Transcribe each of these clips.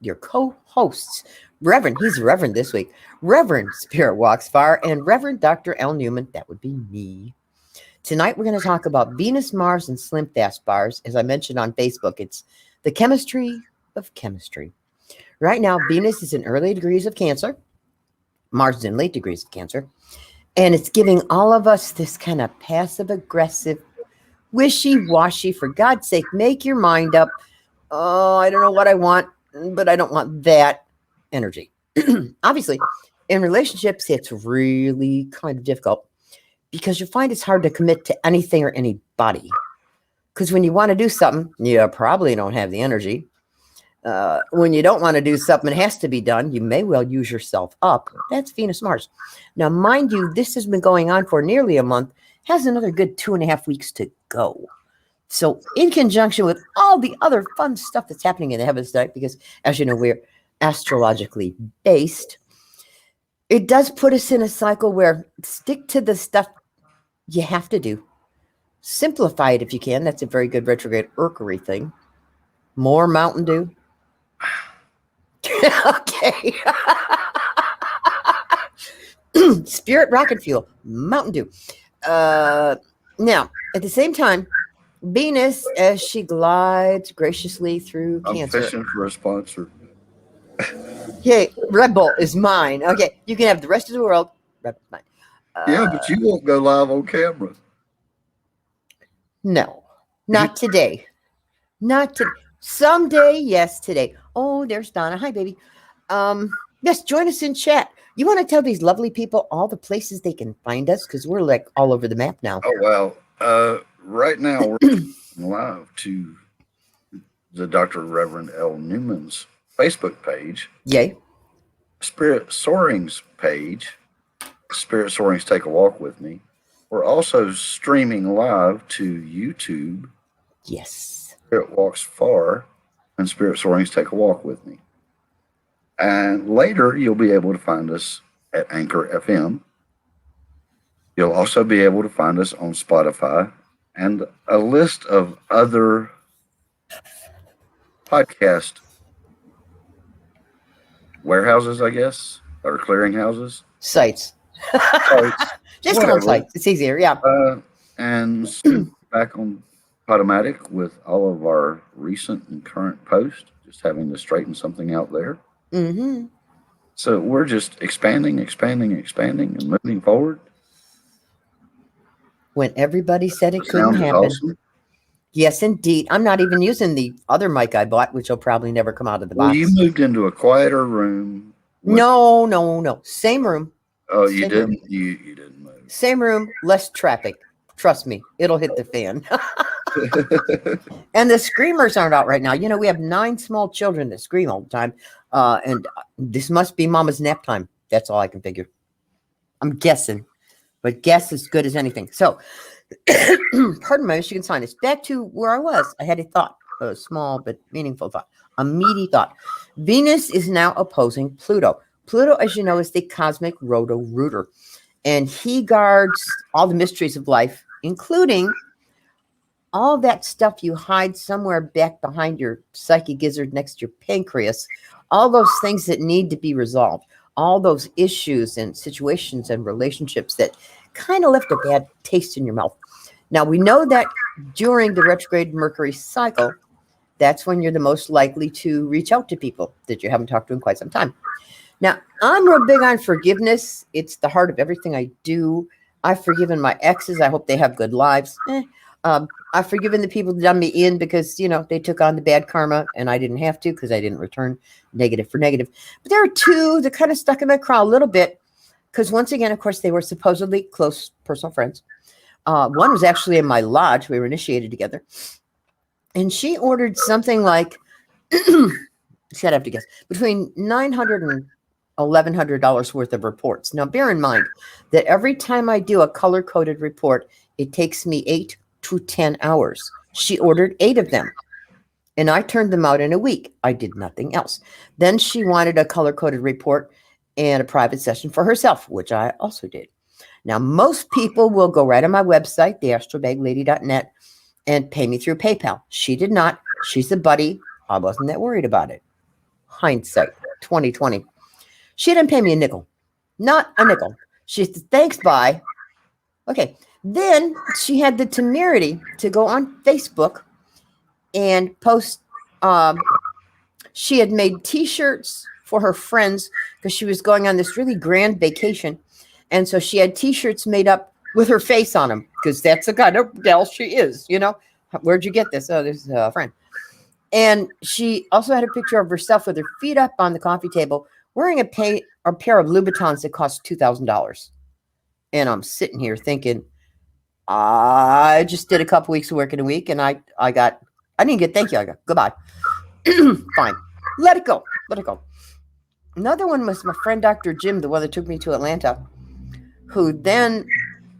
your co-hosts, Reverend, he's Reverend this week, Reverend Spirit Walks Far, and Reverend Dr. L. Newman, that would be me. Tonight, we're going to talk about Venus, Mars, and Slim Fast bars. As I mentioned on Facebook, it's the chemistry of chemistry. Right now, Venus is in early degrees of Cancer. Mars is in late degrees of Cancer. And it's giving all of us this kind of passive-aggressive, wishy-washy, for God's sake, make your mind up. Oh, I don't know what I want, but I don't want that energy. Obviously, in relationships, it's really kind of difficult because you find it's hard to commit to anything or anybody. Because when you want to do something, you probably don't have the energy. When you don't want to do something, it has to be done. You may well use yourself up. That's Venus, Mars. Now, mind you, this has been going on for nearly a month, has another good 2.5 weeks to go. So in conjunction with all the other fun stuff that's happening in the heavens tonight, because as you know, we're astrologically based, it does put us in a cycle where stick to the stuff you have to do. Simplify it if you can. That's a very good retrograde Mercury thing. More Mountain Dew. Okay. Spirit rocket fuel. Mountain Dew. Now, at the same time, Venus, as she glides graciously through I'm Cancer. fishing for a sponsor. Hey, Red Bull is mine. Okay, you can have the rest of the world. Red Bull's mine. Yeah, but you won't go live on camera. No, not today. Not today. Someday, yes, today. Oh, there's Donna. Hi, baby. Yes, join us in chat. You want to tell these lovely people all the places they can find us? Because we're like all over the map now. Oh, well, right now we're live to the Dr. Reverend L. Newman's Facebook page. Yay. Spirit Soaring's page. Spirit Soarings Take a Walk With Me. We're also streaming live to YouTube. Yes. Spirit Walks Far and Spirit Soarings Take a Walk With Me. And later, you'll be able to find us at Anchor FM. You'll also be able to find us on Spotify and a list of other podcast warehouses, I guess, or clearinghouses. Sites. Just Whatever. call them sites. It's easier, yeah. And soon back on Podomatic with all of our recent and current posts, just having to straighten something out there. Mm-hmm. So we're just expanding, and moving forward. When everybody said it couldn't Sound is happen. awesome. Yes, indeed. I'm not even using the other mic I bought, which will probably never come out of the Well, box. you moved into a quieter room. No. Same room. Oh, you Same didn't? room. You didn't move. Same room, less traffic. Trust me, it'll hit the fan. And the screamers aren't out right now. You know, we have 9 small children that scream all the time. And this must be mama's nap time. That's all I can figure. I'm guessing. But guess as good as anything. So, pardon my Michigan sinus. Back to where I was. I had a thought, a small but meaningful thought, a meaty thought. Venus is now opposing Pluto. Pluto, as you know, is the cosmic roto-rooter. And he guards all the mysteries of life, including all that stuff you hide somewhere back behind your psyche gizzard next to your pancreas, all those things that need to be resolved, all those issues and situations and relationships that kind of left a bad taste in your mouth. Now, we know that during the retrograde Mercury cycle, that's when you're the most likely to reach out to people that you haven't talked to in quite some time. Now, I'm real big on forgiveness. It's the heart of everything I do. I've forgiven my exes. I hope they have good lives. I've forgiven the people that done me in because, you know, they took on the bad karma and I didn't have to because I didn't return negative for negative. But there are 2 that kind of stuck in my craw a little bit because once again, of course, they were supposedly close personal friends. One was actually in my lodge. We were initiated together. And she ordered something like, I'd have to guess, between $900 and $1,100 worth of reports. Now, bear in mind that every time I do a color-coded report, it takes me 8 to 10 hours. She ordered 8 of them, and I turned them out in a week. I did nothing else. Then she wanted a color-coded report and a private session for herself, which I also did. Now, most people will go right on my website, theastralbaglady.net, and pay me through PayPal. She did not. She's a buddy. I wasn't that worried about it. Hindsight 2020. She didn't pay me a nickel. Not a nickel. She said, thanks, bye. Okay. Then she had the temerity to go on Facebook and post. She had made T-shirts for her friends because she was going on this really grand vacation. And so she had T-shirts made up with her face on them because that's the kind of gal she is, you know. Where'd you get this? Oh, there's a friend. And she also had a picture of herself with her feet up on the coffee table wearing a pair of Louboutins that cost $2,000. And I'm sitting here thinking, I just did a couple weeks of work in a week and I didn't get thank you. I got goodbye. Fine. Let it go. Let it go. Another one was my friend Dr. Jim, the one that took me to Atlanta, who then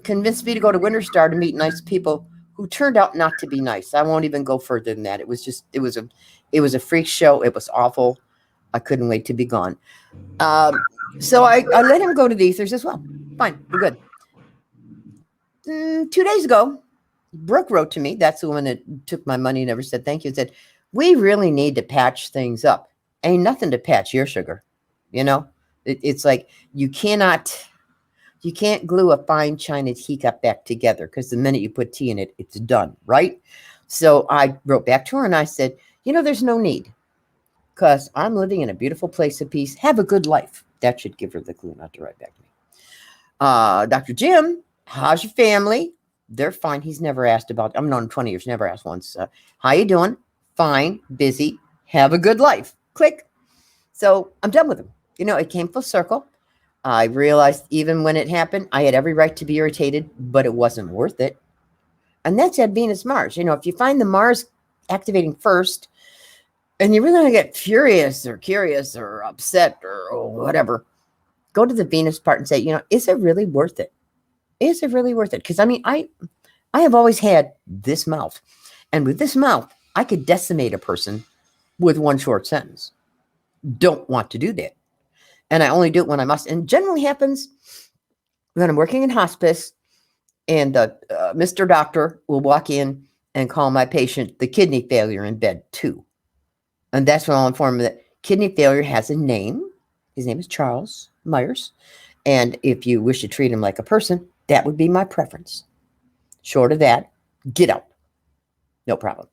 convinced me to go to Winter Star to meet nice people who turned out not to be nice. I won't even go further than that. It was a freak show. It was awful. I couldn't wait to be gone. So I let him go to the ethers as well. Fine. We're good. 2 days ago, Brooke wrote to me. That's the woman that took my money and never said thank you. And said, we really need to patch things up. Ain't nothing to patch your sugar. You know, it's like you can't glue a fine china teacup back together because the minute you put tea in it, it's done, right? So I wrote back to her and I said, you know, there's no need because I'm living in a beautiful place of peace. Have a good life. That should give her the clue not to write back to me. Dr. Jim, how's your family? They're fine. He's never asked about, I've known him 20 years, never asked once. How you doing? Fine, busy, have a good life. Click. So I'm done with him. You know, it came full circle. I realized even when it happened, I had every right to be irritated, but it wasn't worth it. And that's at Venus Mars. You know, if you find the Mars activating first and you're really going to get furious or curious or upset or whatever, go to the Venus part and say, you know, is it really worth it? Is it really worth it? Because I mean, I have always had this mouth. And with this mouth, I could decimate a person with one short sentence. Don't want to do that. And I only do it when I must. And generally happens when I'm working in hospice and Mr. Doctor will walk in and call my patient the kidney failure in bed too. And that's when I'll inform him that kidney failure has a name. His name is Charles Myers. And if you wish to treat him like a person, that would be my preference. Short of that, get out. No problem.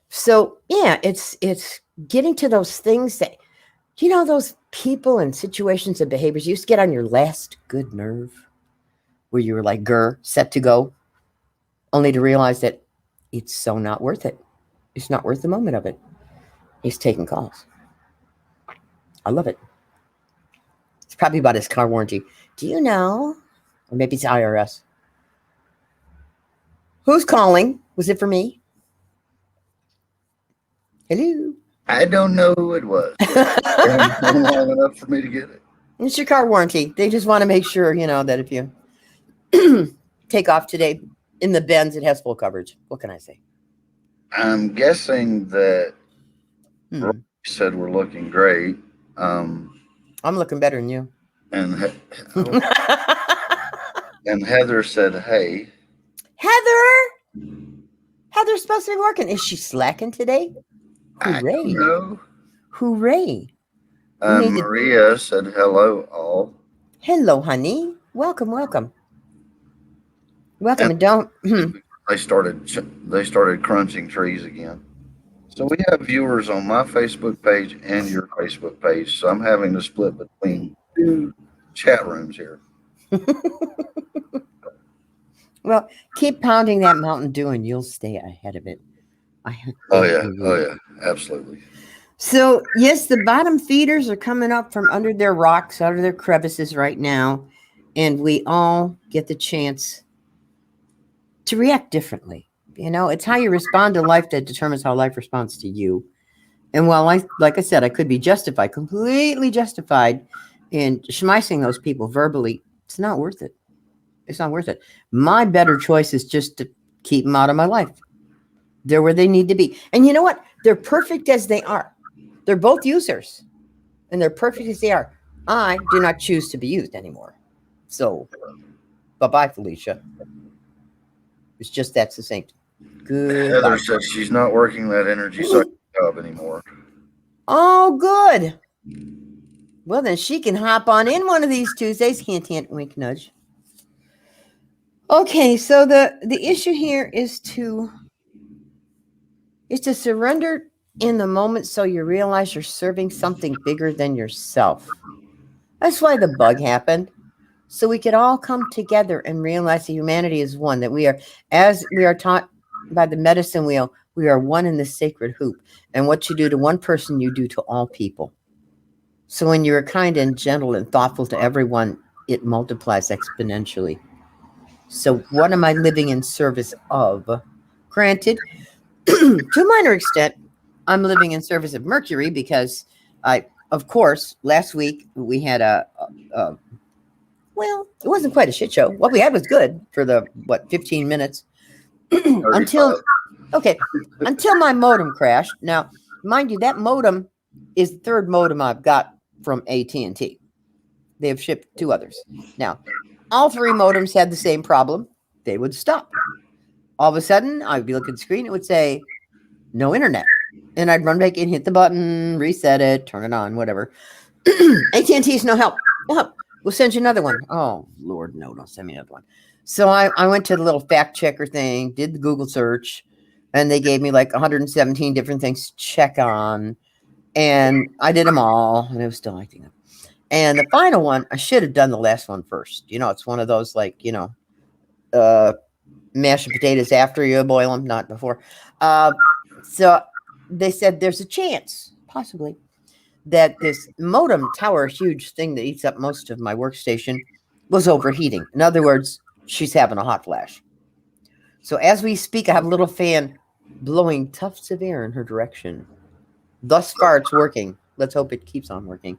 So yeah, it's getting to those things that, you know, those people and situations and behaviors used to get on your last good nerve where you were like, set to go, only to realize that it's so not worth it. It's not worth the moment of it. He's taking calls. I love it. It's probably about his car warranty. Do you know? Or maybe it's IRS. Who's calling? Was it for me? Hello? I don't know who it was. It wasn't long enough for me to get it. It's your car warranty. They just want to make sure, you know, that if you take off today in the bends, it has full coverage. What can I say? I'm guessing that Roy said we're looking great. I'm looking better than you. And and Heather said, hey. Heather's supposed to be working. Is she slacking today? Hooray. I don't know. Hooray. Maria said hello all. Hello, honey. Welcome. And don't. They started crunching trees again. So we have viewers on my Facebook page and your Facebook page. So I'm having to split between 2 chat rooms here. Well, keep pounding that Mountain Dew and you'll stay ahead of it. Oh yeah, absolutely. So yes, the bottom feeders are coming up from under their rocks, out of their crevices right now, and we all get the chance to react differently. You know, it's how you respond to life that determines how life responds to you. And while like I said, I could be completely justified in schmeicing those people verbally, it's not worth it. It's not worth it. My better choice is just to keep them out of my life. They're where they need to be. And you know what? They're perfect as they are. They're both users. And they're perfect as they are. I do not choose to be used anymore. So, bye-bye, Felicia. It's just that succinct. Good. Heather says she's not working that energy job anymore. Oh, good. Well, then she can hop on in one of these Tuesdays. Hint, hint, wink, nudge. Okay, so the issue here is to surrender in the moment so you realize you're serving something bigger than yourself. That's why the bug happened. So we could all come together and realize that humanity is one, that we are, as we are taught by the medicine wheel, we are one in the sacred hoop. And what you do to one person, you do to all people. So when you're kind and gentle and thoughtful to everyone, it multiplies exponentially. So what am I living in service of? Granted, to a minor extent, I'm living in service of Mercury because of course, last week we had well, it wasn't quite a shit show. What we had was good for the 15 minutes until my modem crashed. Now, mind you, that modem is the third modem I've got from AT&T. They have shipped 2 others. Now, all 3 modems had the same problem. They would stop. All of a sudden, I'd be looking at the screen. It would say, no internet. And I'd run back in, hit the button, reset it, turn it on, whatever. AT&T is no help. We'll send you another one. Oh, Lord, no, don't send me another one. So I went to the little fact checker thing, did the Google search, and they gave me like 117 different things to check on. And I did them all, and it was still acting up. And the final one, I should have done the last one first. It's one of those like, mashed potatoes after you boil them, not before. So they said there's a chance, possibly, that this modem tower, huge thing that eats up most of my workstation, was overheating. In other words, she's having a hot flash. So as we speak, I have a little fan blowing tufts of air in her direction. Thus far, it's working. Let's hope it keeps on working.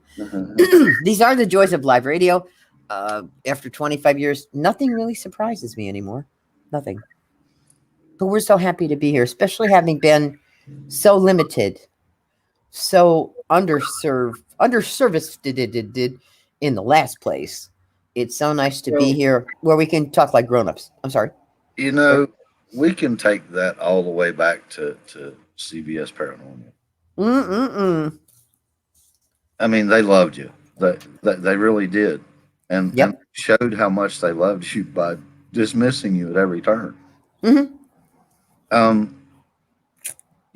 These are the joys of live radio. After 25 years, nothing really surprises me anymore. Nothing. But we're so happy to be here, especially having been so limited, so underserviced in the last place. It's so nice to be here where we can talk like grown-ups. I'm sorry. We can take that all the way back to CBS Paranormal. I mean, they loved you. They really did. And showed how much they loved you by dismissing you at every turn.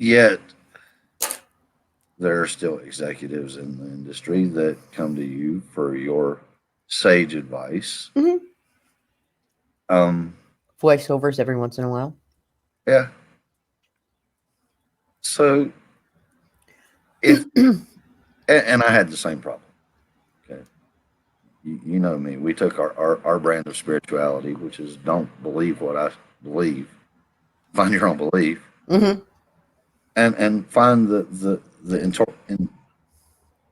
Yet there are still executives in the industry that come to you for your sage advice. Voiceovers every once in a while. Yeah. So if and I had the same problem. Okay. You know me. We took our brand of spirituality, which is don't believe what I believe. Find your own belief. And find the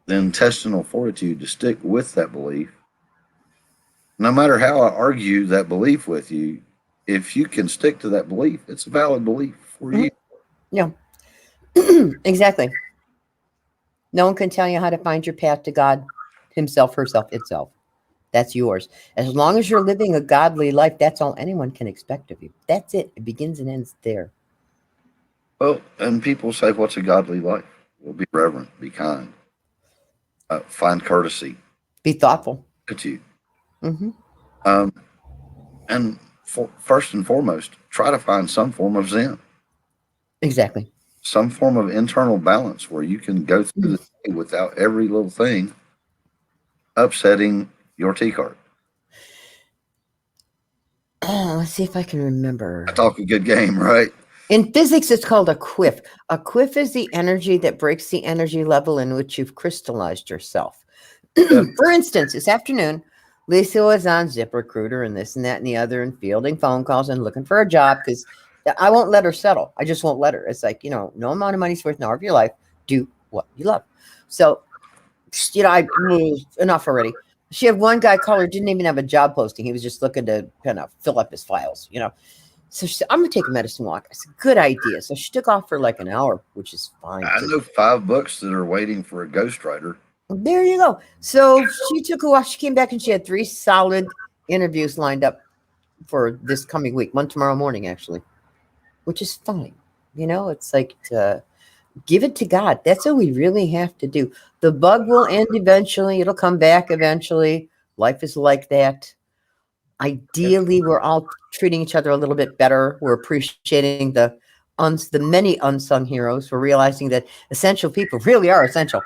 intestinal fortitude to stick with that belief. No matter how I argue that belief with you, if you can stick to that belief, it's a valid belief for you. Yeah. Exactly. No one can tell you how to find your path to God, himself, herself, itself. That's yours. As long as you're living a godly life, that's all anyone can expect of you. That's it. It begins and ends there. Well, and people say, what's a godly life? Well, be reverent, be kind, find courtesy, be thoughtful, attitude. And first and foremost, try to find some form of Zen. Exactly. Some form of internal balance where you can go through the day without every little thing upsetting your tea cart. Let's see if I can remember. I talk a good game, right? In physics, it's called a quiff. A quiff is the energy that breaks the energy level in which you've crystallized yourself. For instance, this afternoon, Lisa was on ZipRecruiter and this and that and the other and fielding phone calls and looking for a job because I won't let her settle. I just won't let her. It's like, no amount of money's worth an hour of your life. Do what you love. So, I enough already. She had one guy call her, didn't even have a job posting. He was just looking to kind of fill up his files, So she said, I'm going to take a medicine walk. I said, good idea. So she took off for like an hour, which is fine. I know 5 books that are waiting for a ghostwriter. There you go. So she took a walk. She came back and she had 3 solid interviews lined up for this coming week. One tomorrow morning, actually, which is fine. It's like give it to God. That's what we really have to do. The bug will end eventually. It'll come back eventually. Life is like that. Ideally, we're all treating each other a little bit better. We're appreciating the many unsung heroes. We're realizing that essential people really are essential.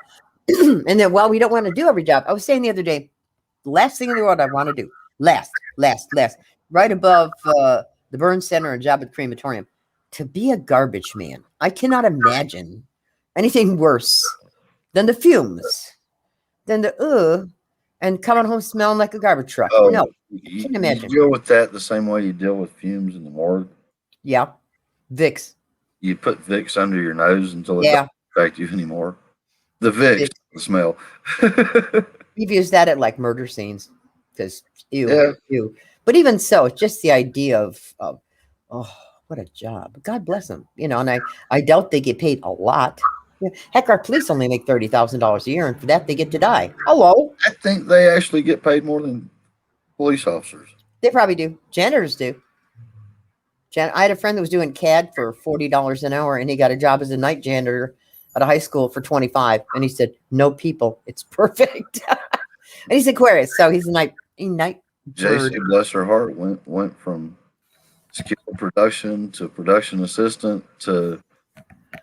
And that while we don't want to do every job, I was saying the other day, last thing in the world I want to do, last, right above the burn center and job at the crematorium, to be a garbage man. I cannot imagine anything worse than the fumes, than and coming home smelling like a garbage truck. Oh, No, you, can't you imagine. deal with that the same way you deal with fumes in the morgue. Yeah, Vicks. You put Vicks under your nose until it Yeah, doesn't affect you anymore. The Vicks, Vicks. the smell. We've used that at like murder scenes because Yeah. ew. But even so, it's just the idea of oh, what a job. God bless them. And I doubt they get paid a lot. Yeah. Heck, our police only make $30,000 a year, and for that they get to die. Hello, I think they actually get paid more than police officers. they probably do. Janitors do. I had a friend that was doing CAD for $40 an hour, and he got a job as a night janitor at a high school for 25. And he said, "No people, it's perfect." And he's Aquarius, so he's a night bird. JC, bless her heart, went from skilled production to production assistant to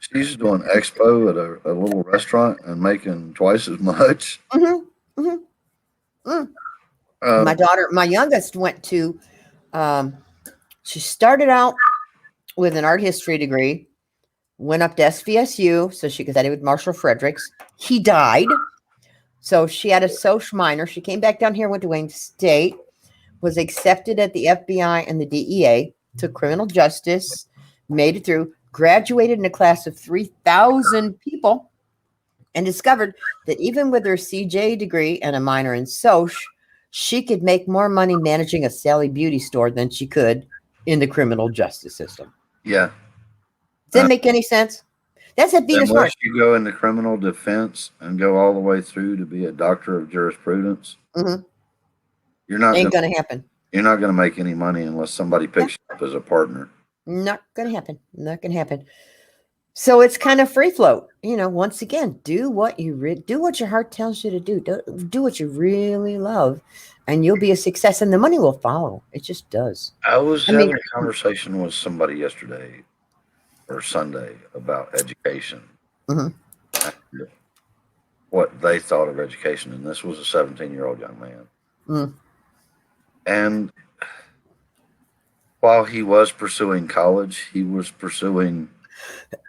she's doing expo at a little restaurant and making twice as much. Mm-hmm, mm-hmm, mm. My Um, daughter, my youngest, went to. She started out with an art history degree, went up to SVSU so she could study with Marshall Fredericks. He died. So she had a social minor. She came back down here, went to Wayne State, was accepted at the FBI and the DEA, took criminal justice, made it through, graduated in a class of 3,000 people, and discovered that even with her CJ degree and a minor in Soch, she could make more money managing a Sally Beauty store than she could in the criminal justice system. yeah. Does that make any sense? That's at Venus Mars. Unless you go into criminal defense and go all the way through to be a doctor of jurisprudence, Mm-hmm. you're not Ain't gonna going to happen. you're not gonna make any money unless somebody picks you up as a partner. Not going to happen. Not going to happen. So it's kind of free float. Once again, do what do what your heart tells you to do. Do what you really love, and you'll be a success, and the money will follow. It just does. I was I mean, having a conversation with somebody yesterday or Sunday about education, mhm. what they thought of education, and this was a 17-year-old young man. Mm. And while he was pursuing college, he was pursuing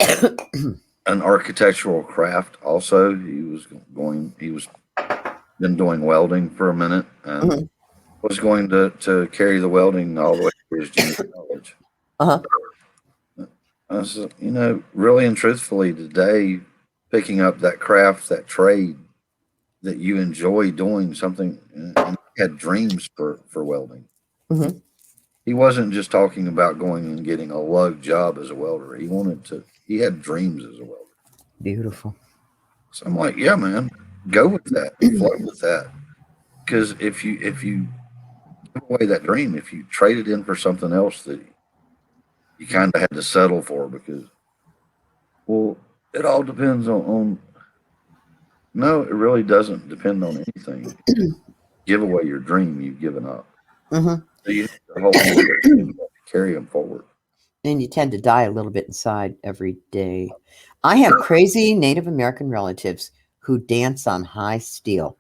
an architectural craft. Also, he was been doing welding for a minute and Mhm. was going to carry the welding all the way through his junior college. Uh-huh. I said, really and truthfully, today, picking up that craft, that trade that you enjoy doing something, and he had dreams for welding. Mm-hmm. He wasn't just talking about going and getting a lug job as a welder. He had dreams as a welder. Beautiful. So I'm like, yeah, man, go with that, float with that. Because if you give away that dream, if you trade it in for something else that you kind of had to settle for, because, well, it all depends on. No, it really doesn't depend on anything. Give away your dream, you've given up. Mm-hmm. So you have to hold on to carry them forward. And you tend to die a little bit inside every day. I have crazy Native American relatives who dance on high steel.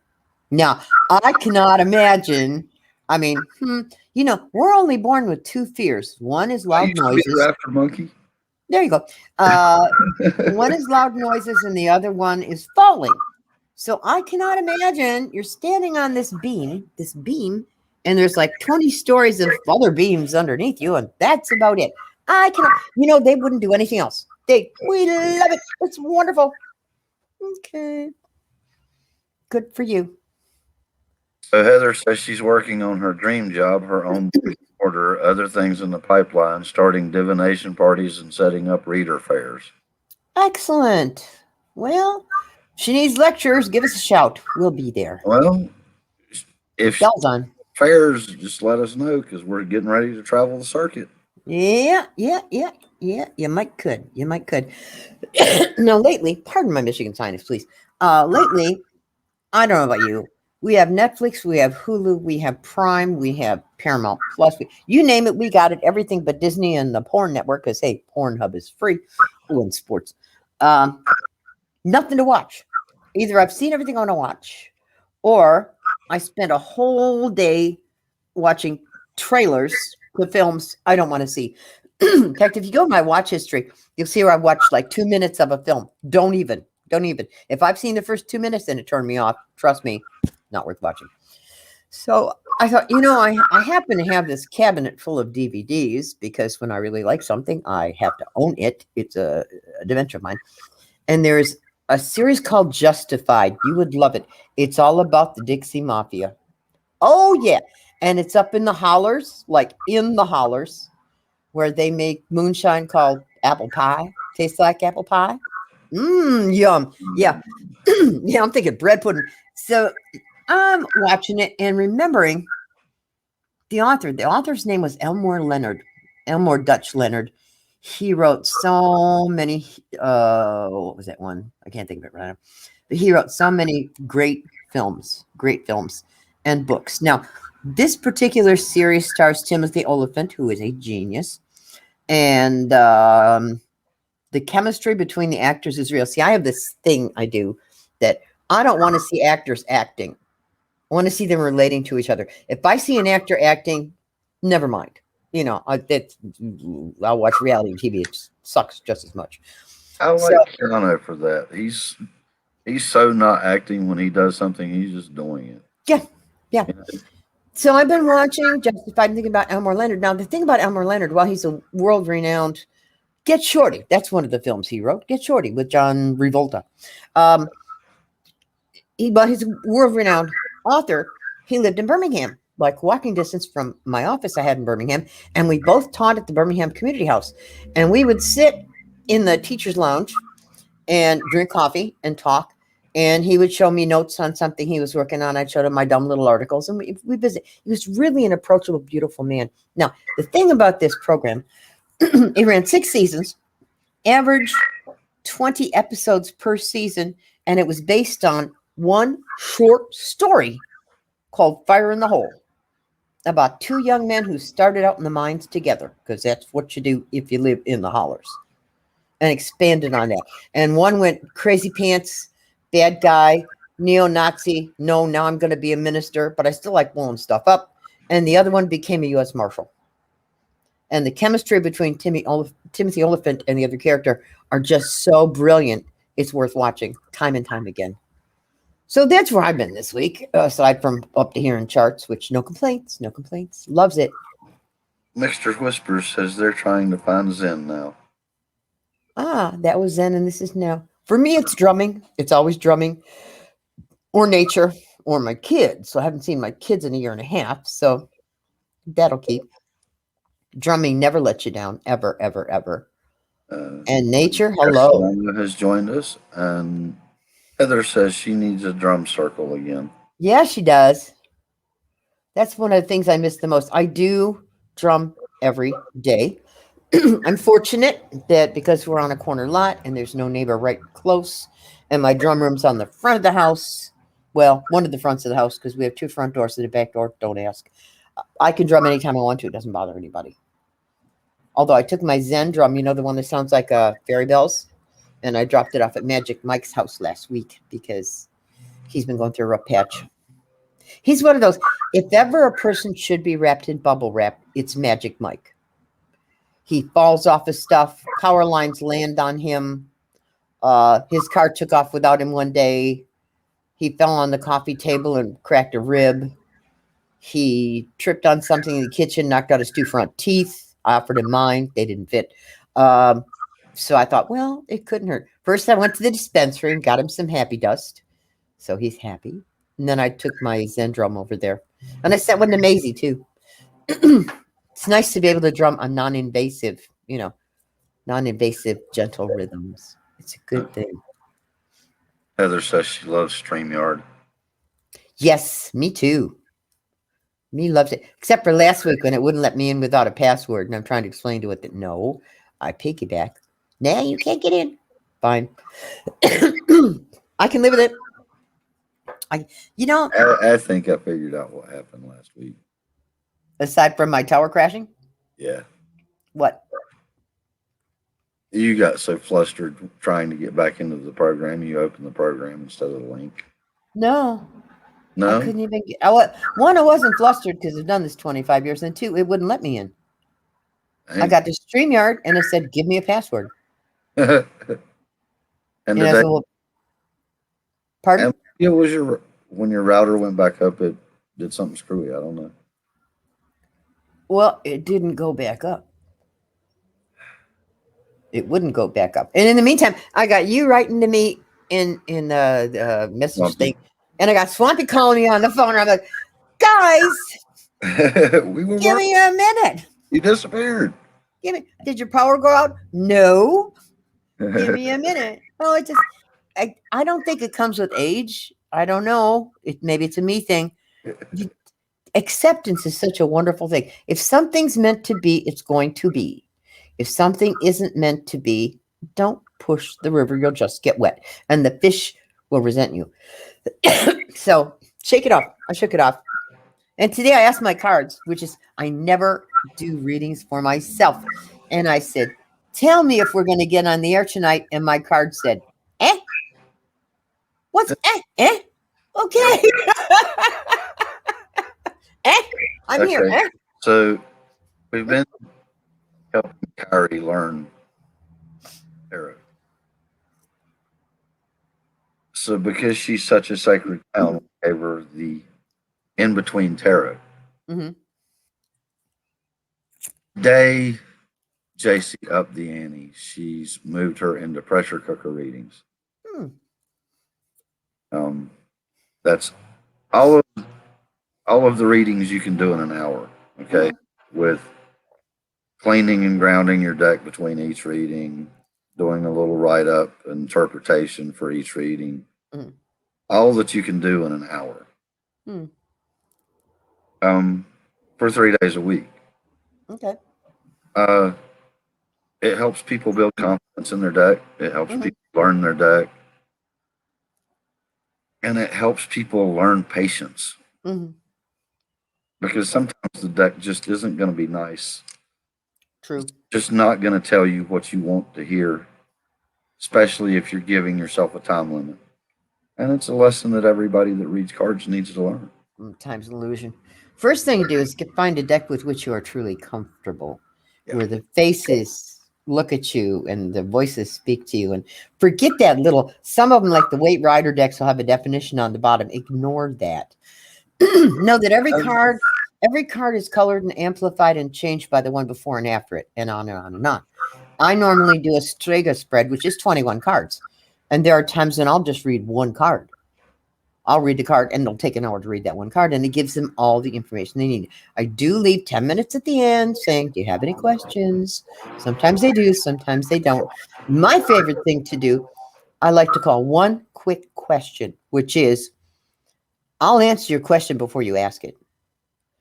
Now, I cannot imagine. I mean, we're only born with two fears. One is I loud used to be a noises. raptor monkey. There you go. One is loud noises, and the other one is falling. So I cannot imagine you're standing on this beam, and there's like 20 stories of other beams underneath you, and that's about it. I cannot, they wouldn't do anything else. We love it. It's wonderful. Okay. Good for you. So Heather says she's working on her dream job, her own order, other things in the pipeline, starting divination parties and setting up reader fairs. Excellent. Well, she needs lectures. Give us a shout. We'll be there. Well, if Bell's on. fairs, just let us know because we're getting ready to travel the circuit. Yeah, yeah, yeah, yeah. You might could. You might could. Now, lately, pardon my Michigan sinus, please. Lately, I don't know about you. We have Netflix, we have Hulu, we have Prime, we have Paramount Plus. You name it, we got it. Everything but Disney and the Porn Network, because hey, Pornhub is free. Oh, and sports. Um, Nothing to watch. Either I've seen everything I want to watch, or I spent a whole day watching trailers to films I don't want to see. In fact, if you go to my watch history, you'll see where I watched like 2 minutes of a film. Don't even. If I've seen the first 2 minutes and it turned me off, trust me, not worth watching. So I thought, I happen to have this cabinet full of DVDs because when I really like something, I have to own it. It's a adventure of mine. And there's a series called Justified. You would love it. It's all about the Dixie Mafia. Oh, yeah. And it's up in the hollers, like in the hollers, where they make moonshine called apple pie. Tastes like apple pie. Mmm, yum. Yeah. Yeah, I'm thinking bread pudding. So I'm watching it and remembering the author. The author's name was Elmore Dutch Leonard. He wrote so many, what was that one? I can't think of it right now. But he wrote so many great films and books. Now, this particular series stars Timothy Oliphant, who is a genius. And the chemistry between the actors is real. See, I have this thing I do that I don't want to see actors acting. I want to see them relating to each other. If I see an actor acting, never mind. I'll watch reality TV. It sucks just as much. I So like Keanu for that. He's so not acting when he does something. He's just doing it. yeah, yeah. You know? So I've been watching Justified and thinking about Elmore Leonard. Now the thing about Elmore Leonard, while he's a world-renowned, Get Shorty. That's one of the films he wrote. Get Shorty with John Travolta. Um, but he's a world-renowned author. He lived in Birmingham, like walking distance from my office I had in Birmingham, and we both taught at the Birmingham Community House. And we would sit in the teacher's lounge and drink coffee and talk. And he would show me notes on something he was working on. I'd show him my dumb little articles, and we visit. He was really an approachable, beautiful man. Now, the thing about this program, it ran 6 seasons, average 20 episodes per season, and it was based on one short story called Fire in the Hole about 2 young men who started out in the mines together, because that's what you do if you live in the hollers, and expanded on that. And one went crazy pants, bad guy, neo-Nazi. No, now I'm going to be a minister, but I still like blowing stuff up. And the other one became a U.S. Marshal. And the chemistry between Timothy Oliphant and the other character are just so brilliant. It's worth watching time and time again. So that's where I've been this week, aside from up to here in charts, which no complaints. Loves it. Mr. Whispers says they're trying to find Zen now. Ah, that was then and this is now. For me, it's drumming. It's always drumming or nature or my kids. So I haven't seen my kids in a year and a half. So that'll keep. Drumming never lets you down, ever, ever, ever. And nature, hello. Castellano has joined us, and Heather says she needs a drum circle again. Yeah, she does. That's one of the things I miss the most. I do drum every day. I'm fortunate that because we're on a corner lot and there's no neighbor right close, and my drum room's on the front of the house. Well, one of the fronts of the house, because we have 2 front doors to the back door. Don't ask. I can drum anytime I want to. It doesn't bother anybody. Although I took my Zen drum, the one that sounds like fairy bells, and I dropped it off at Magic Mike's house last week because he's been going through a rough patch. He's one of those, if ever a person should be wrapped in bubble wrap, it's Magic Mike. He falls off his stuff. Power lines land on him. His car took off without him one day. He fell on the coffee table and cracked a rib. He tripped on something in the kitchen, knocked out his 2 front teeth. I offered him mine. They didn't fit. So I thought, well, it couldn't hurt. First, I went to the dispensary and got him some happy dust. So he's happy. And then I took my Zen drum over there. And I sent one to Maisie, too. It's nice to be able to drum on non-invasive, gentle rhythms. It's a good thing. Heather says she loves StreamYard. Yes, me too. Me loves it. Except for last week when it wouldn't let me in without a password. And I'm trying to explain to it that no, I piggyback. Nah, you can't get in. Fine. I can live with it. You know, I think I figured out what happened last week. aside from my tower crashing, Yeah. what? You got so flustered trying to get back into the program, you opened the program instead of the link. No, I No? couldn't even get. One, I wasn't flustered because I've done this 25 years, and two, it wouldn't let me in. I Hey. got to StreamYard and it said, "Give me a password." and And I today, said, "Well, pardon?" and it was when your router went back up, it did something screwy. I don't know. Well, it didn't go back up. It wouldn't go back up. And in the meantime, I got you writing to me in the message Swampy. thing, and I got Swampy calling me on the phone. I'm like, guys, We were give working. me a minute. You disappeared. Give me. Did your power go out? No. Give me a minute. Oh, it just. I don't think it comes with age. I don't know. Maybe it's a me thing. Acceptance is such a wonderful thing. If something's meant to be, it's going to be. If something isn't meant to be, don't push the river. You'll just get wet, and the fish will resent you. So shake it off. I shook it off. And today I asked my cards, which is I never do readings for myself. And I said, tell me if we're going to get on the air tonight. And my card said, eh? What's eh? Eh? Okay. Eh? I'm here. Okay. Eh? So we've been helping Kyrie learn tarot. So because she's such a sacred cow, we gave her the in between tarot. Mm-hmm. Day JC up the ante. She's moved her into pressure cooker readings. Hmm. That's all of the readings you can do in an hour. Okay, with cleaning and grounding your deck between each reading, doing a little write up interpretation for each reading. Mm. All that you can do in an hour. Mm. For 3 days a week. Okay. Uh, it helps people build confidence in their deck. It helps Mm-hmm. people learn their deck. And it helps people learn patience. Mm-hmm. Because sometimes the deck just isn't going to be nice. True. Just not going to tell you what you want to hear, especially if you're giving yourself a time limit. And it's a lesson that everybody that reads cards needs to learn. Time's an illusion. First thing to do is find a deck with which you are truly comfortable, where the faces look at you and the voices speak to you. And forget that little, some of them, like the Weight Rider decks, will have a definition on the bottom. Ignore that. Know that every card is colored and amplified and changed by the one before and after it, and on and on and on. I normally do a Strega spread, which is 21 cards. And there are times when I'll just read one card. I'll read the card, and it'll take an hour to read that one card, and it gives them all the information they need. I do leave 10 minutes at the end saying, do you have any questions? Sometimes they do, sometimes they don't. My favorite thing to do, I like to call one quick question, which is, I'll answer your question before you ask it.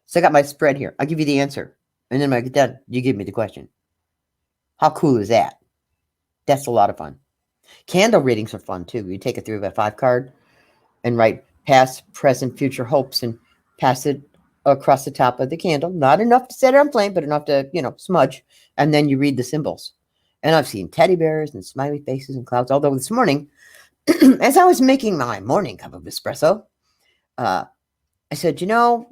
So I got my spread here. I'll give you the answer. And then when I get done, you give me the question. How cool is that? That's a lot of fun. Candle readings are fun too. You take a 3x5 card and write past, present, future hopes and pass it across the top of the candle. Not enough to set it on flame, but enough to, smudge. And then you read the symbols. And I've seen teddy bears and smiley faces and clouds. Although this morning, as I was making my morning cup of espresso, I said,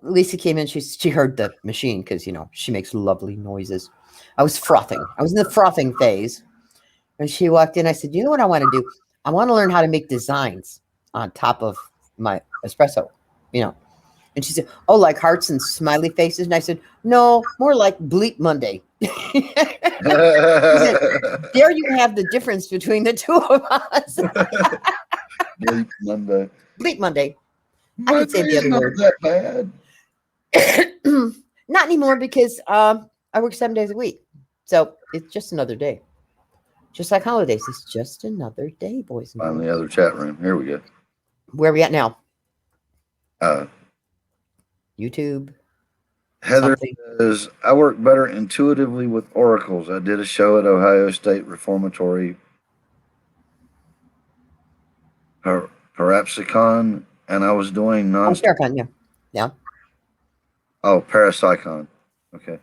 Lisa came in. She heard the machine because, she makes lovely noises. I was frothing. I was in the frothing phase. And she walked in. I said, you know what I want to do? I want to learn how to make designs on top of my espresso, And she said, oh, like hearts and smiley faces. And I said, no, more like Bleep Monday. She said, there you have the difference between the two of us. Bleep Monday. Bleep Monday. I could say the other not word. that bad. Not anymore because I work 7 days a week. So it's just another day. Just like holidays. It's just another day, boys and On girls. the other chat room. Here we go. Where are we at now? Uh, YouTube. Heather something. says, I work better intuitively with oracles. I did a show at Ohio State Reformatory Parapsychon, and I was doing Oh, non. sure, yeah. Yeah. Oh, Parapsychon. Okay.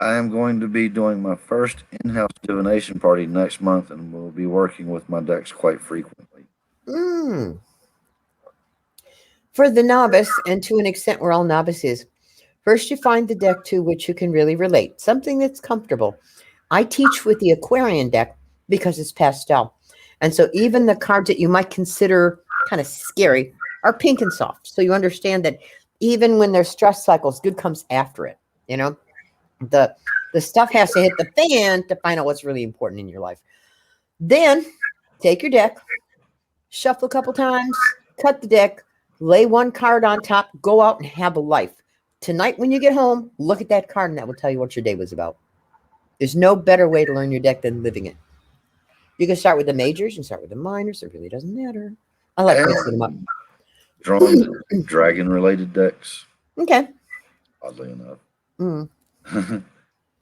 I am going to be doing my first in-house divination party next month, and will be working with my decks quite frequently. Mm. For the novice, and to an extent, we're all novices. First, you find the deck to which you can really relate, something that's comfortable. I teach with the Aquarian deck because it's pastel. And so even the cards that you might consider kind of scary are pink and soft. So you understand that even when there's stress cycles, good comes after it. You know, the the stuff has to hit the fan to find out what's really important in your life. Then take your deck, shuffle a couple times, cut the deck, lay one card on top, go out and have a life. Tonight, when you get home, look at that card and that will tell you what your day was about. There's no better way to learn your deck than living it. You can start with the majors, you can start with the minors. It really doesn't matter. I like mixing them up. And drawing dragon-related decks, Okay. oddly enough. Mm.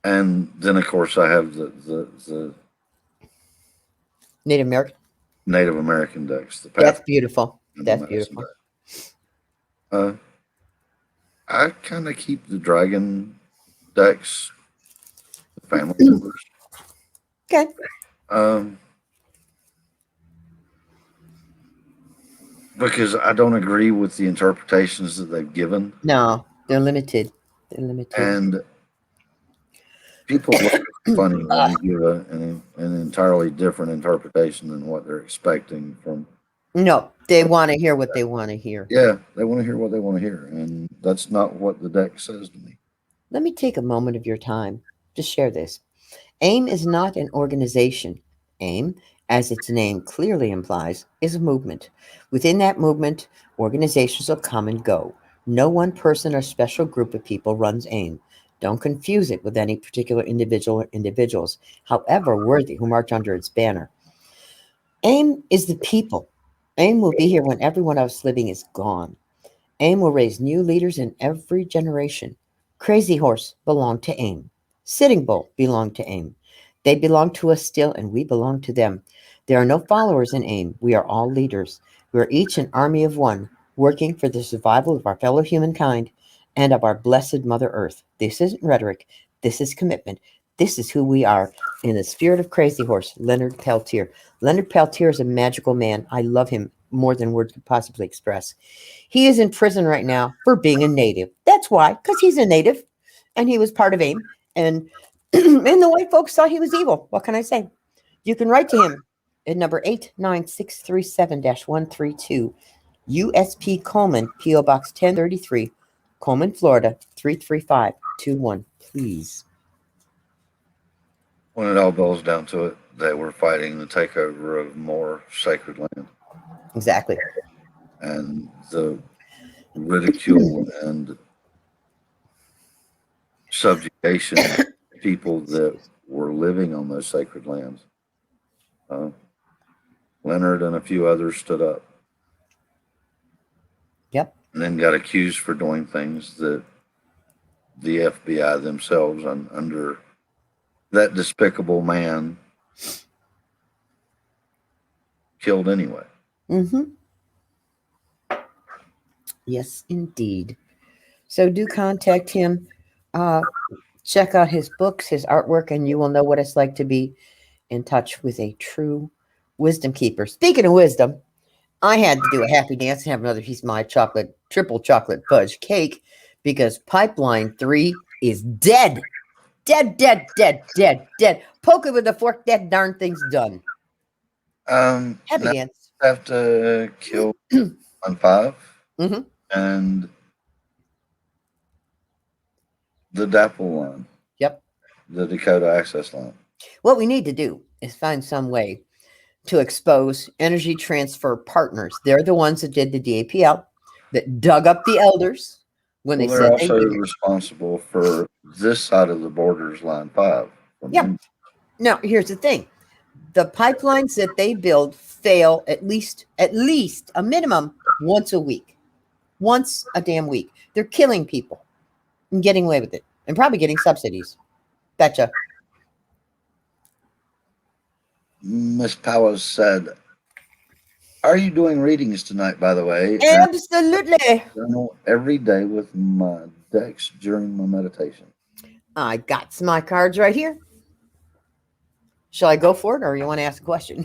And then, of course, I have the Native American. Native American decks, the That's Path beautiful. and the That's Medicine beautiful. deck. Uh, I kind of keep the dragon decks, the family members. Okay. Um, because I don't agree with the interpretations that they've given, No, they're limited. They're limited. and people look funny when you give an entirely different interpretation than what they're expecting from. No, they want to hear what they want to hear. Yeah, they want to hear what they want to hear, and that's not what the deck says to me. Let me take a moment of your time to share this. AIM is not an organization. AIM, as its name clearly implies, is a movement. Within that movement, organizations will come and go. No one person or special group of people runs AIM. Don't confuse it with any particular individual or individuals, however worthy, who march under its banner. AIM is the people. AIM will be here when everyone else living is gone. AIM will raise new leaders in every generation. Crazy Horse belonged to AIM. Sitting Bull belonged to AIM. They belong to us still, and we belong to them. There are no followers in AIM. We are all leaders. We are each an army of one, working for the survival of our fellow humankind and of our blessed Mother Earth. This isn't rhetoric. This is commitment. This is who we are. In the spirit of Crazy Horse, Leonard Peltier. Leonard Peltier is a magical man. I love him more than words could possibly express. He is in prison right now for being a native. That's why, because he's a native and he was part of AIM. And, and the white folks thought he was evil. What can I say? You can write to him at number 89637 132, USP Coleman, P.O. Box 1033, Coleman, Florida 33521. Please. When it all boils down to it, they were fighting the takeover of more sacred land, Exactly. and the ridicule and subjugation of people that were living on those sacred lands. Uh, Leonard and a few others stood up Yep. and then got accused for doing things that the FBI themselves, under that despicable man, killed anyway. Mm-hmm. Yes, indeed. So do contact him. Check out his books, his artwork, and you will know what it's like to be in touch with a true wisdom keeper. Speaking of wisdom, I had to do a happy dance and have another piece of my triple chocolate fudge cake because Pipeline 3 is dead. Dead, dead, dead, dead, dead. Poke it with a fork, that darn thing's done. Happy Now dance. I have to kill on 5 Mm-hmm. and the DAPL line, Yep. the Dakota Access line. What we need to do is find some way to expose energy transfer partners. They're the ones that did the DAPL, that dug up the elders when Well, they they're said they also did it. responsible for this side of the borders, line 5. Yeah. Now, here's the thing. The pipelines that they build fail at least a minimum once a week. Once a damn week. They're killing people. and getting away with it, and probably getting subsidies. Betcha. Miss Powers said, "Are you doing readings tonight, by the way?" Absolutely. Journal every day with my decks during my meditation. I got my cards right here. Shall I go for it, or you want to ask a question?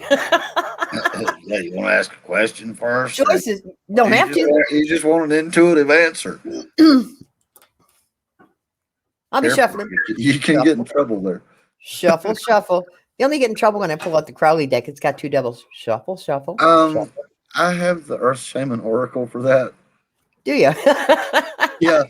Yeah, you want to ask a question first? Choices. Don't have to. You just want an intuitive answer. I'll be Careful. shuffling. You can get in trouble there. Shuffle, shuffle. You only get in trouble when I pull out the Crowley deck. It's got two devils. Shuffle, shuffle. Shuffle. I have the Earth Shaman Oracle for that. Do you? Yeah.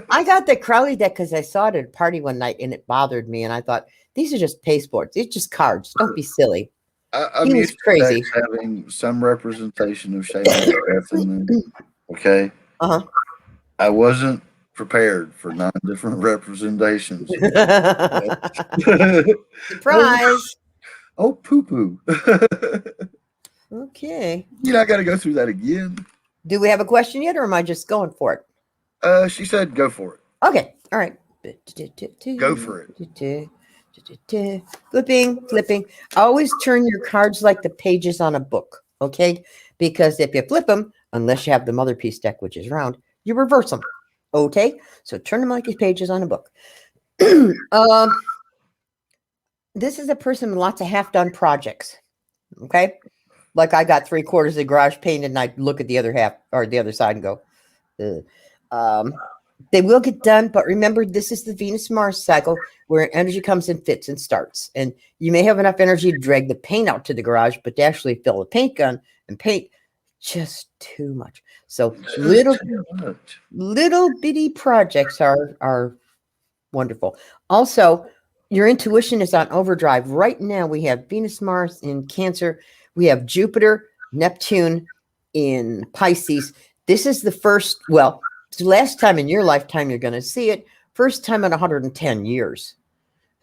I got the Crowley deck because I saw it at a party one night and it bothered me. And I thought, these are just pasteboards. It's just cards. Don't be silly. I'm He was used to crazy. decks having some representation of Shaman death in them. Okay. Uh-huh. I wasn't prepared for 9 different representations. Surprise. Oh, poo-poo. Okay. You know, I got to go through that again. Do we have a question yet, or am I just going for it? She said go for it. Okay. All right. Go for it. Flipping. Always turn your cards like the pages on a book, okay? Because if you flip them, unless you have the mother piece deck, which is round, you reverse them, okay? So turn them like the pages on a book. This is a person with lots of half-done projects, okay? Like I got 3/4 of the garage painted, and I look at the other half or the other side and go, ugh. They will get done, but remember, this is the Venus-Mars cycle where energy comes and fits and starts. And you may have enough energy to drag the paint out to the garage, but to actually fill a paint gun and paint, just too much. So little bitty projects are wonderful. Also, your intuition is on overdrive. Right now, we have Venus-Mars in Cancer. We have Jupiter, Neptune in Pisces. This is the first, well, it's the last time in your lifetime you're going to see it. First time in 110 years.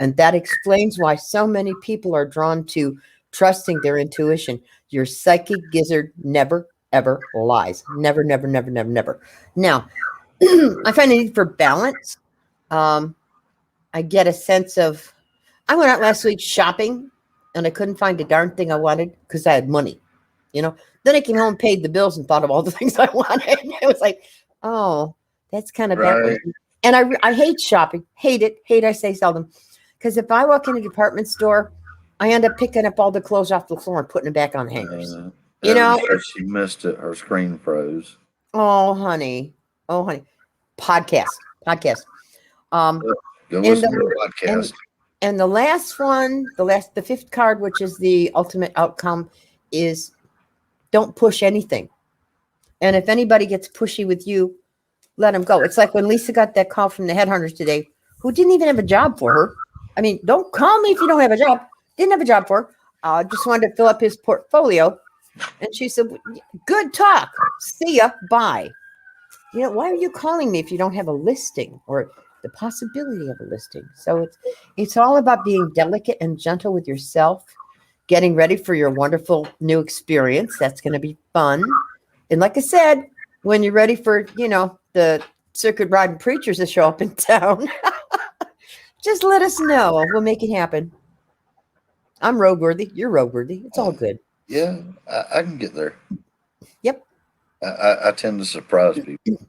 And that explains why so many people are drawn to trusting their intuition. Your psychic gizzard never, ever lies. Never, never, never, never, never. Now, I find a need for balance. I get a sense of, I went out last week shopping and I couldn't find a darn thing I wanted because I had money, you know. Then I came home, paid the bills, and thought of all the things I wanted. It was like, oh, that's kind of backwards. And I hate shopping. Hate it. I say seldom. Because if I walk in a department store, I end up picking up all the clothes off the floor and putting them back on the hangers. You know? She missed it. Her screen froze. Oh, honey. Podcast. Go listen to the podcast. And the last one, the fifth card, which is the ultimate outcome, is don't push anything. And if anybody gets pushy with you, let them go. It's like when Lisa got that call from the headhunters today, who didn't even have a job for her. I mean, don't call me if you don't have a job. Didn't have a job for her. Just wanted to fill up his portfolio. And she said, good talk. See ya. Bye. You know, why are you calling me if you don't have a listing or the possibility of a listing? So it's all about being delicate and gentle with yourself, getting ready for your wonderful new experience. That's going to be fun. And like I said, when you're ready for, you know, the circuit riding preachers to show up in town, just let us know. We'll make it happen. I'm roadworthy. You're roadworthy. It's all good. Yeah, I can get there. Yep. I tend to surprise people.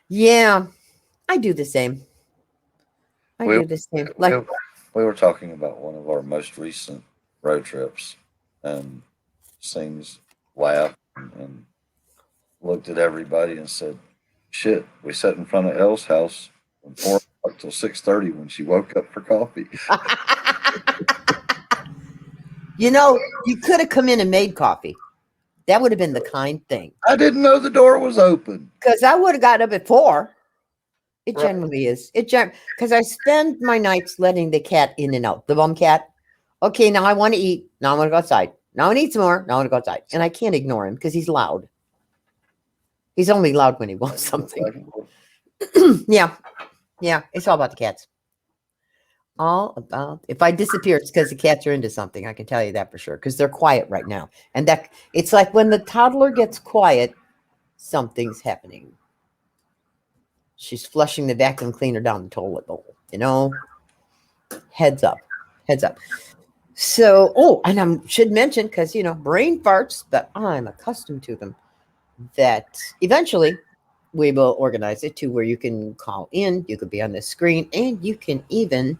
Yeah, I do the same. Do the same. Like we were talking about one of our most recent road trips, and Sings laughed and looked at everybody and said, "Shit, we sat in front of Elle's house from 4 o'clock till 6:30 when she woke up for coffee." You know, you could have come in and made coffee. That would have been the kind thing. I didn't know the door was open. Because I would have got up at 4. It generally is. Because I spend my nights letting the cat in and out. The bum cat. Okay, now I want to eat. Now I want to go outside. Now I need some more. Now I want to go outside. And I can't ignore him because he's loud. He's only loud when he wants something. Yeah. It's all about the cats. If I disappear, it's because the cats are into something. I can tell you that for sure, because they're quiet right now. And that it's like when the toddler gets quiet, something's happening. She's flushing the vacuum cleaner down the toilet bowl. Heads up, heads up. So, and I should mention, because, brain farts, but I'm accustomed to them, that eventually we will organize it to where you can call in, you could be on the screen, and you can even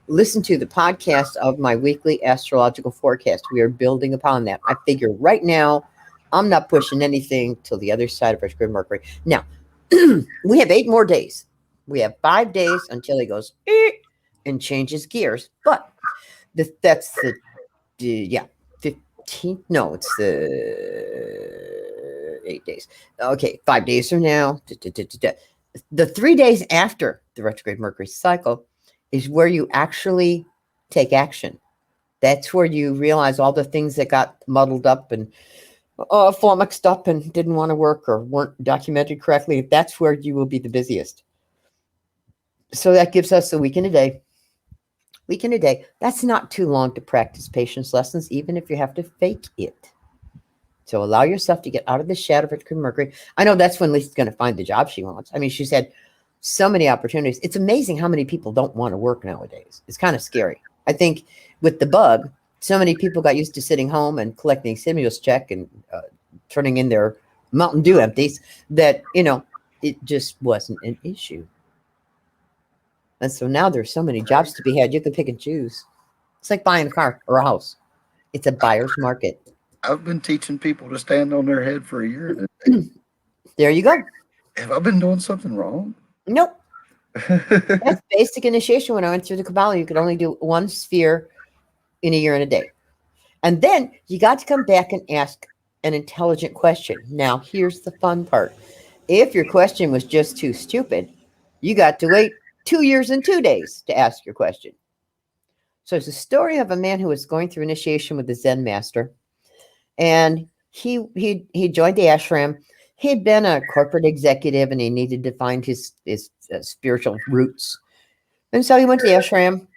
listen to the podcast of my weekly astrological forecast. We are building upon that. I figure right now, I'm not pushing anything till the other side of retrograde Mercury. Now, we have 8 more days. We have 5 days until he goes and changes gears. But that's the 15th. No, it's the 8 days. Okay, 5 days from now. The 3 days after the retrograde Mercury cycle is where you actually take action. That's where you realize all the things that got muddled up and flummoxed up and didn't want to work or weren't documented correctly. That's where you will be the busiest. So that gives us a week and a day. That's not too long to practice patience lessons, even if you have to fake it. So allow yourself to get out of the shadow of retrograde Mercury. I know that's when Lisa's going to find the job she wants. I mean, she's had so many opportunities. It's amazing how many people don't want to work nowadays. It's kind of scary. I think with the bug, so many people got used to sitting home and collecting stimulus check and turning in their Mountain Dew empties that, it just wasn't an issue. And so now there's so many jobs to be had. You can pick and choose. It's like buying a car or a house. It's a buyer's market. I've been teaching people to stand on their head for a year. There you go. Have I been doing something wrong? Nope. That's basic initiation. When I went through the Kabbalah, you could only do one sphere in a year and a day. And then you got to come back and ask an intelligent question. Now, here's the fun part. If your question was just too stupid, you got to wait 2 years and 2 days to ask your question. So it's a story of a man who was going through initiation with the Zen master. And he joined the ashram. He'd been a corporate executive and he needed to find his spiritual roots. And so he went to the ashram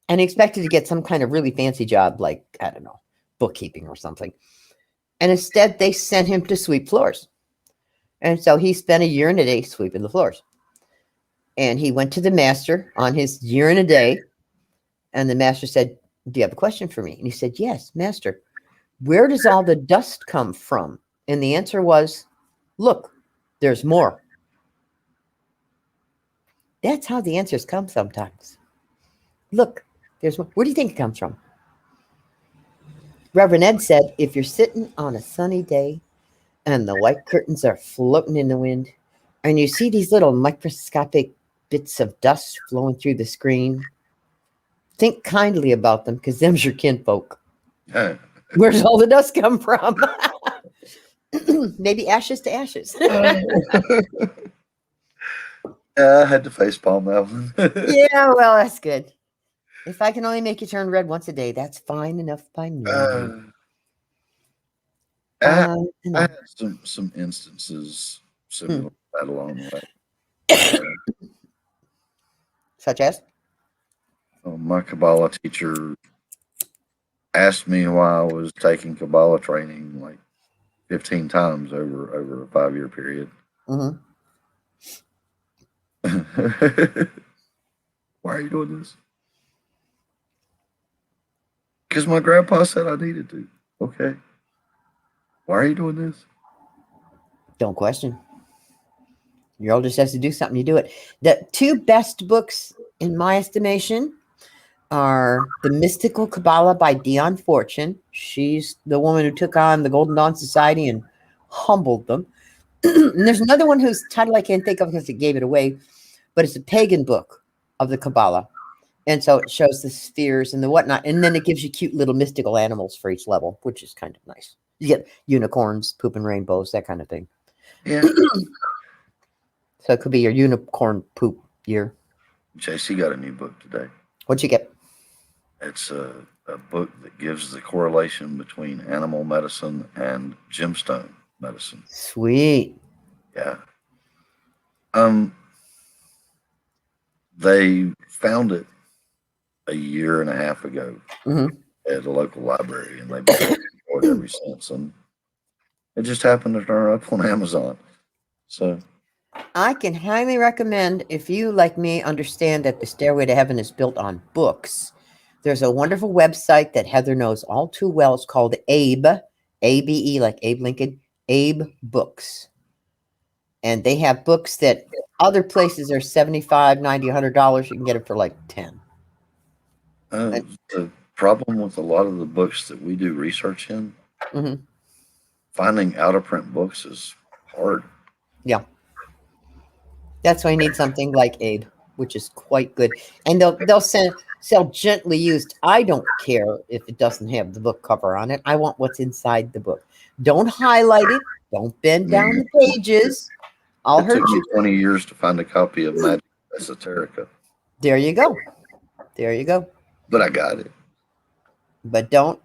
and he expected to get some kind of really fancy job, like, I don't know, bookkeeping or something. And instead, they sent him to sweep floors. And so he spent a year and a day sweeping the floors. And he went to the master on his year and a day. And the master said, "Do you have a question for me?" And he said, "Yes, master. Where does all the dust come from?" And the answer was, "Look, there's more." That's how the answers come sometimes. Look, there's more. Where do you think it comes from? Reverend Ed said, if you're sitting on a sunny day and the white curtains are floating in the wind and you see these little microscopic bits of dust flowing through the screen, think kindly about them because them's your kinfolk. Where does all the dust come from? Maybe ashes to ashes. I had to facepalm that one. Yeah, well, that's good. If I can only make you turn red once a day, that's fine enough by me. I had some instances similar to that along the way. Such as? My Kabbalah teacher asked me why I was taking Kabbalah training like 15 times over a 5-year period. Mm-hmm. Why are you doing this? Because my grandpa said I needed to. Okay. Why are you doing this? Don't question. Your oldest has to do something, you do it. The 2 best books, in my estimation, are The Mystical Kabbalah by Dion Fortune. She's the woman who took on the Golden Dawn Society and humbled them. And there's another one whose title I can't think of because it gave it away, but it's a pagan book of the Kabbalah. And so it shows the spheres and the whatnot. And then it gives you cute little mystical animals for each level, which is kind of nice. You get unicorns, pooping rainbows, that kind of thing. Yeah. So it could be your unicorn poop year. JC got a new book today. What'd you get? It's a book that gives the correlation between animal medicine and gemstone medicine. Sweet. Yeah. They found it a year and a half ago at a local library, and they've been looking for it ever since. And it just happened to turn up on Amazon. So I can highly recommend, if you, like me, understand that the Stairway to Heaven is built on books. There's a wonderful website that Heather knows all too well. It's called Abe, ABE, like Abe Lincoln, Abe Books. And they have books that other places are $75, $90, $100. You can get it for like 10. The problem with a lot of the books that we do research in, Mm-hmm. finding out of print books is hard. Yeah. That's why I need something like Abe, which is quite good. And they'll sell gently used. I don't care if it doesn't have the book cover on it. I want what's inside the book. Don't highlight it. Don't bend down the pages. I'll It hurt took me you. 20 years to find a copy of Magic Esoterica, There you go. There you go. but I got it. But don't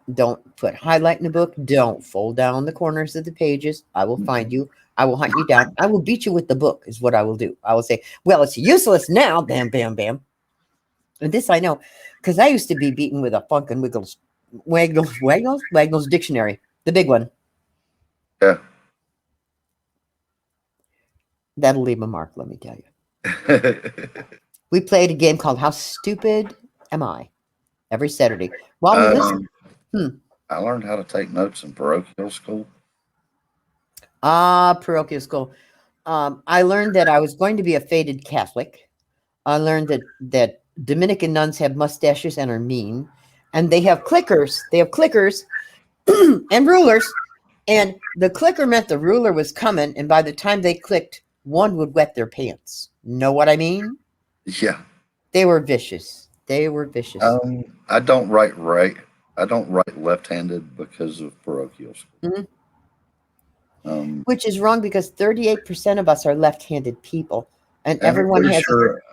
put highlight in the book. Don't fold down the corners of the pages. I will find you. I will hunt you down. I will beat you with the book is what I will do. I will say, well, it's useless now. Bam, bam, bam. And this I know, because I used to be beaten with a Funk and Wagnall's dictionary, the big one. Yeah. That'll leave a mark, let me tell you. We played a game called How Stupid Am I? Every Saturday. While we listen, I learned how to take notes in parochial school. parochial school. I learned that I was going to be a faded Catholic. I learned that Dominican nuns have mustaches and are mean, and they have clickers. They have clickers and rulers, and the clicker meant the ruler was coming, and by the time they clicked, one would wet their pants. Know what I mean? Yeah. They were vicious. They were vicious. I don't write right. I don't write left-handed because of parochial school. Which is wrong because 38% of us are left-handed people, and everyone has.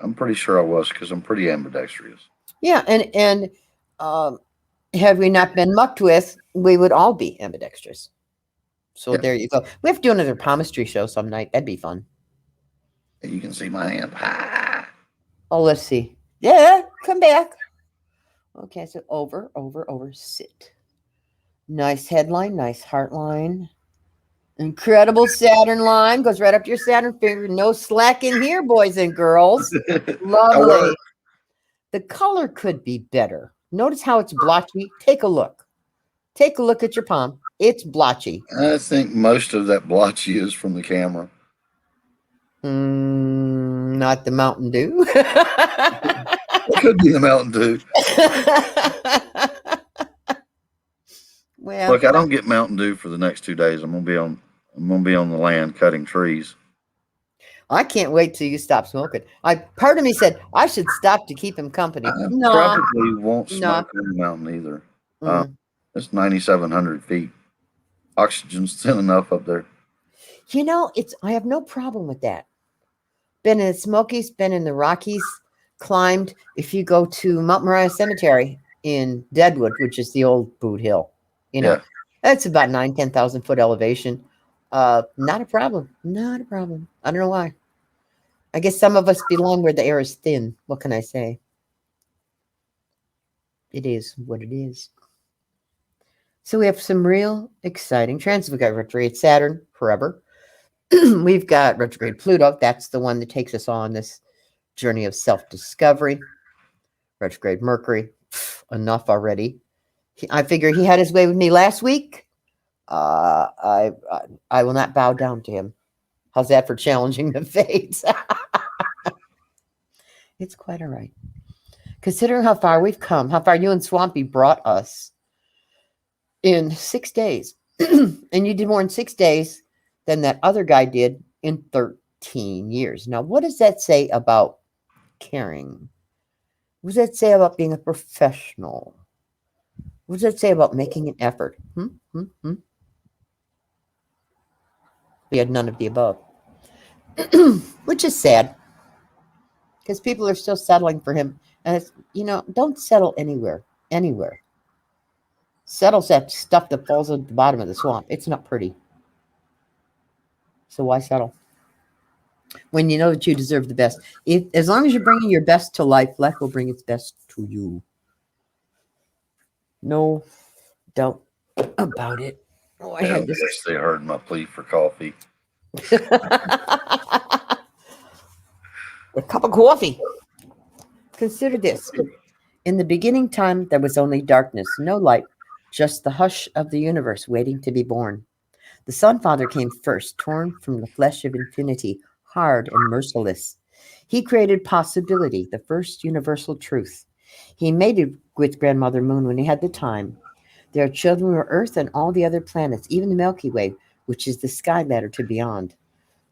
I'm pretty sure I was because I'm pretty ambidextrous. Yeah, and had we not been mucked with, we would all be ambidextrous. So there you go. We have to do another palmistry show some night. That'd be fun. You can see my hand. Ah. Oh, let's see. Yeah, come back. Okay, so over, sit. Nice headline, nice heart line. Incredible Saturn line. Goes right up to your Saturn finger. No slack in here, boys and girls. Lovely. The color could be better. Notice how it's blotchy. Take a look. Take a look at your palm. It's blotchy. I think most of that blotchy is from the camera. Not the Mountain Dew. It could be the Mountain Dew. Well, look, I don't get Mountain Dew for the next 2 days. I'm gonna be on the land cutting trees. I can't wait till you stop smoking. Part of me said I should stop to keep him company. I probably won't smoke on the mountain either. It's 9,700 feet. Oxygen's thin enough up there. You know, I have no problem with that. Been in the Smokies, been in the Rockies, climbed. If you go to Mount Moriah Cemetery in Deadwood, which is the old Boot Hill, that's about 10,000 foot elevation. Not a problem. Not a problem. I don't know why. I guess some of us belong where the air is thin. What can I say? It is what it is. So we have some real exciting transits. We've got retrograde Saturn forever. We've got retrograde Pluto. That's the one that takes us on this journey of self-discovery. Retrograde Mercury. Enough already. I figure he had his way with me last week. I will not bow down to him. How's that for challenging the fates? It's quite all right. Considering how far we've come, how far you and Swampy brought us in 6 days. And you did more in 6 days than that other guy did in 13 years. Now, what does that say about caring? What does that say about being a professional? What does that say about making an effort? We had none of the above, which is sad because people are still settling for him. And it's, don't settle anywhere. Settles that stuff that falls at the bottom of the swamp. It's not pretty. So why settle? When you know that you deserve the best. As long as you're bringing your best to life, life will bring its best to you. No doubt about it. Oh, I had this. They heard my plea for coffee. A cup of coffee. Consider this. In the beginning time, there was only darkness, no light, just the hush of the universe waiting to be born. The Sun Father came first, torn from the flesh of infinity, hard and merciless. He created possibility, the first universal truth. He mated with Grandmother Moon when he had the time. Their children were Earth and all the other planets, even the Milky Way, which is the sky ladder to beyond.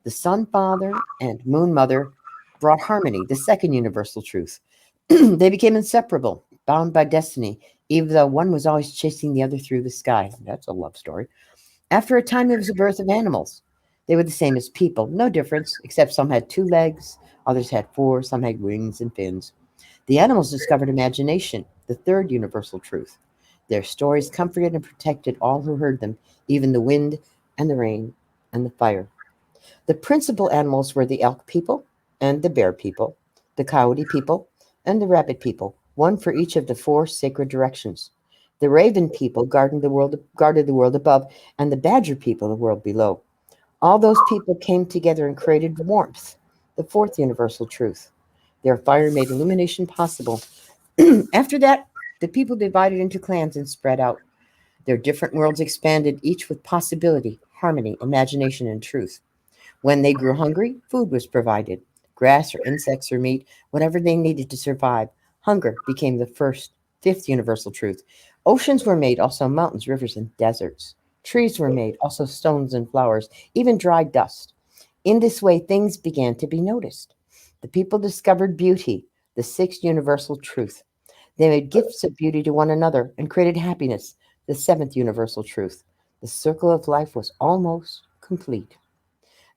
The Sun Father and Moon Mother brought harmony, the second universal truth. They became inseparable, bound by destiny, even though one was always chasing the other through the sky. That's a love story. After a time, there was a birth of animals. They were the same as people, no difference, except some had 2 legs, others had 4, some had wings and fins. The animals discovered imagination, the third universal truth. Their stories comforted and protected all who heard them, even the wind and the rain and the fire. The principal animals were the elk people and the bear people, the coyote people and the rabbit people, one for each of the 4 sacred directions. The raven people guarded the world above, and the badger people the world below. All those people came together and created warmth, the fourth universal truth. Their fire made illumination possible. After that, the people divided into clans and spread out. Their different worlds expanded, each with possibility, harmony, imagination, and truth. When they grew hungry, food was provided grass or insects or meat, whatever they needed to survive. Hunger became the fifth universal truth. Oceans were made, also mountains, rivers, and deserts. Trees were made, also stones and flowers, even dry dust. In this way, things began to be noticed. The people discovered beauty, the sixth universal truth. They made gifts of beauty to one another and created happiness, the seventh universal truth. The circle of life was almost complete.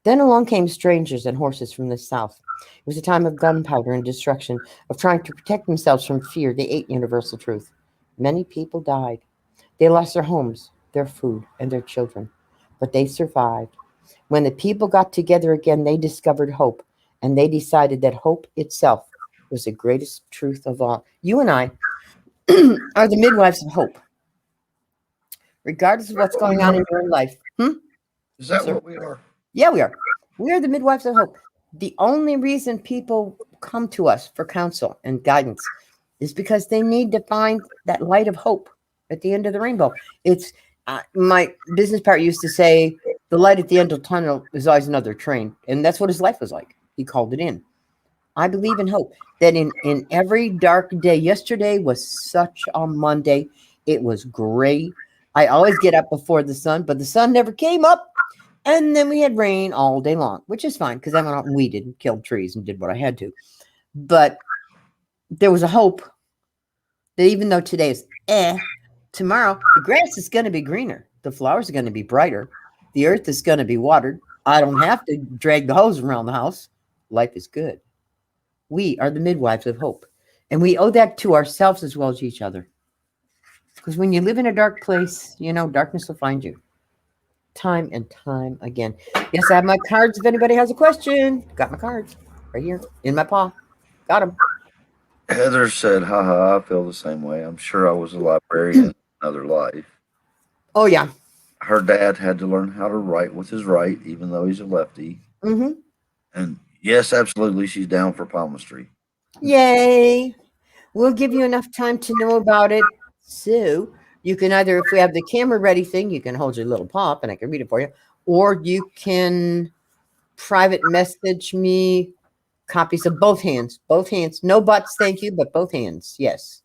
Then along came strangers and horses from the south. It was a time of gunpowder and destruction, of trying to protect themselves from fear, the eighth universal truth. Many people died. They lost their homes, their food, and their children. But they survived. When the people got together again, they discovered hope, and they decided that hope itself was the greatest truth of all. You and I are the midwives of hope, regardless of what's going on in your life. Is that Sir? what we are? Yeah, we are. We are the midwives of hope. The only reason people come to us for counsel and guidance is because they need to find that light of hope at the end of the rainbow. It's my business partner used to say, the light at the end of the tunnel is always another train. And that's what his life was like. He called it in. I believe in hope that in every dark day, yesterday was such a Monday. It was gray. I always get up before the sun, but the sun never came up. And then we had rain all day long, which is fine because I went out and weeded and killed trees and did what I had to. But there was a hope that even though today is tomorrow the grass is going to be greener. The flowers are going to be brighter. The earth is going to be watered. I don't have to drag the hose around the house. Life is good. We are the midwives of hope. And we owe that to ourselves as well as each other. Because when you live in a dark place, darkness will find you. Time and time again. Yes, I have my cards if anybody has a question. Got my cards right here in my paw. Got them. Heather said, haha, I feel the same way. I'm sure I was a librarian in another life. Oh, yeah. Her dad had to learn how to write with his right, even though he's a lefty. Mm-hmm. And yes, absolutely, she's down for palmistry. Yay. We'll give you enough time to know about it. So you can either, if we have the camera ready thing, you can hold your little paw and I can read it for you. Or you can private message me copies of both hands. Both hands. No butts, thank you, but both hands. Yes.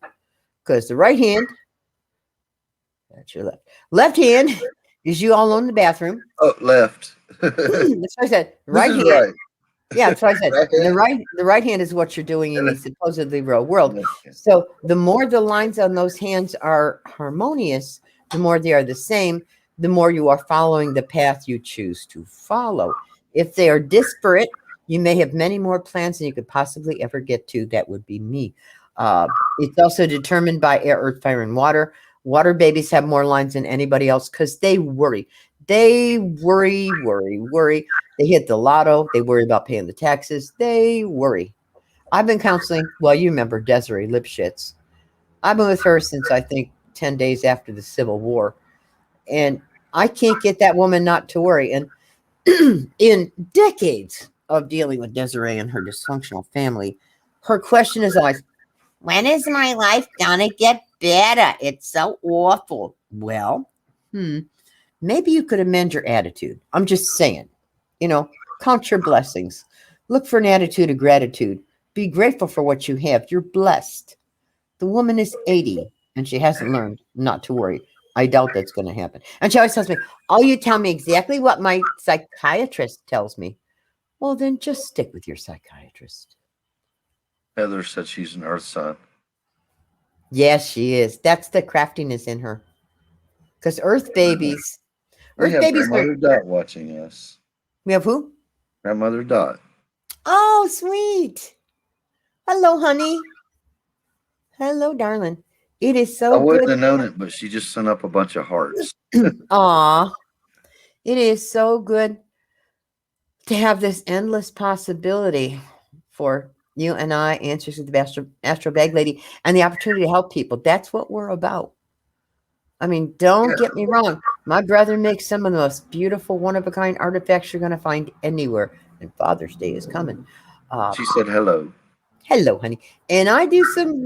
Because the right hand, that's your left. Left hand is you all alone in the bathroom. Oh, left. That's what I said. Right This is hand. right. Yeah, that's what I said. Right And hand? the right hand is what you're doing in the supposedly real world. Left hand. So the more the lines on those hands are harmonious, the more they are the same, the more you are following the path you choose to follow. If they are disparate, you may have many more plans than you could possibly ever get to. That would be me. It's also determined by air, earth, fire, and water. Water babies have more lines than anybody else because they worry. They worry. They hit the lotto. They worry about paying the taxes. They worry. I've been counseling. Well, you remember Desiree Lipschitz. I've been with her since I think 10 days after the Civil War. And I can't get that woman not to worry. And in decades, of dealing with Desiree and her dysfunctional family, her question is always, when is my life gonna get better? It's so awful. Well, maybe you could amend your attitude. I'm just saying, count your blessings. Look for an attitude of gratitude. Be grateful for what you have. You're blessed. The woman is 80 and she hasn't learned not to worry. I doubt that's going to happen. And she always tells me, oh, you tell me exactly what my psychiatrist tells me. Well, then just stick with your psychiatrist. Heather said she's an earth sign. Yes, she is. That's the craftiness in her. Because Earth babies, We Earth have babies are. Grandmother Dot watching us. We have who? Grandmother Dot. Oh, sweet. Hello, honey. Hello, darling. It is I so wouldn't good. have known it, but she just sent up a bunch of hearts. Aw, it is so good to have this endless possibility for you and I, Answers to the Astral Baglady, and the opportunity to help people. That's what we're about. I mean, don't get me wrong. My brother makes some of the most beautiful, one-of-a-kind artifacts you're going to find anywhere. And Father's Day is coming. She said hello. Hello, honey. And I do some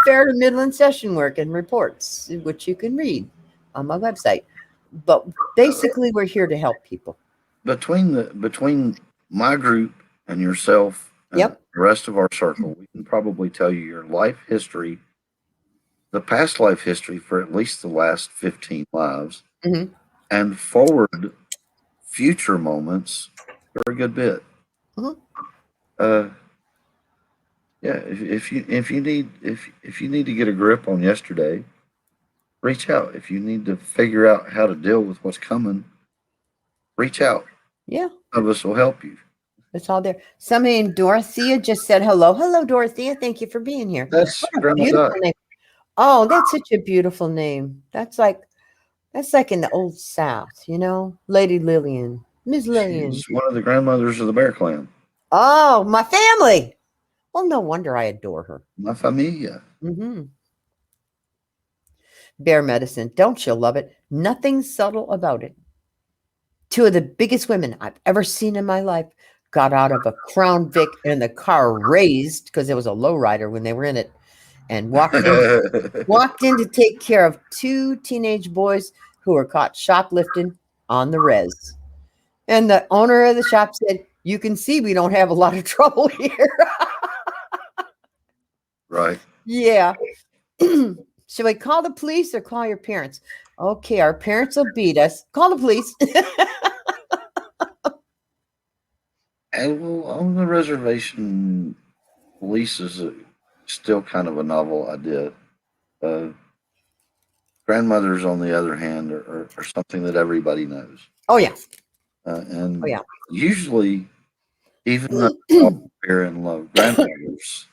fair to Midland session work and reports, which you can read on my website. But basically, we're here to help people. Between my group and yourself and Yep. the rest of our circle, we can probably tell you your life history, the past life history for at least the last 15 lives, Mm-hmm. and forward future moments for a good bit. Mm-hmm. Yeah, if you need to get a grip on yesterday, reach out. If you need to figure out how to deal with what's coming, reach out. Yeah. Some of us will help you. It's all there. Somebody named Dorothea just said hello. Hello, Dorothea. Thank you for being here. That's What a Grandma beautiful Dot. name. Oh, that's such a beautiful name. That's like in the old South, Lady Lillian. Miss Lillian. She's one of the grandmothers of the Bear Clan. Oh, my family. Well, no wonder I adore her. My familia. Mm-hmm. Bear medicine. Don't you love it? Nothing subtle about it. Two of the biggest women I've ever seen in my life got out of a Crown Vic and the car raised because it was a lowrider when they were in it, and walked in to take care of two teenage boys who were caught shoplifting on the res. And the owner of the shop said, you can see we don't have a lot of trouble here. Right. Yeah. Should we call the police or call your parents? Okay, our parents will beat us. Call the police. And well, on the reservation, police is still kind of a novel idea. Grandmothers, on the other hand, are something that everybody knows. Oh, yeah. And Oh, yeah. usually, even though we all fear and love grandmothers,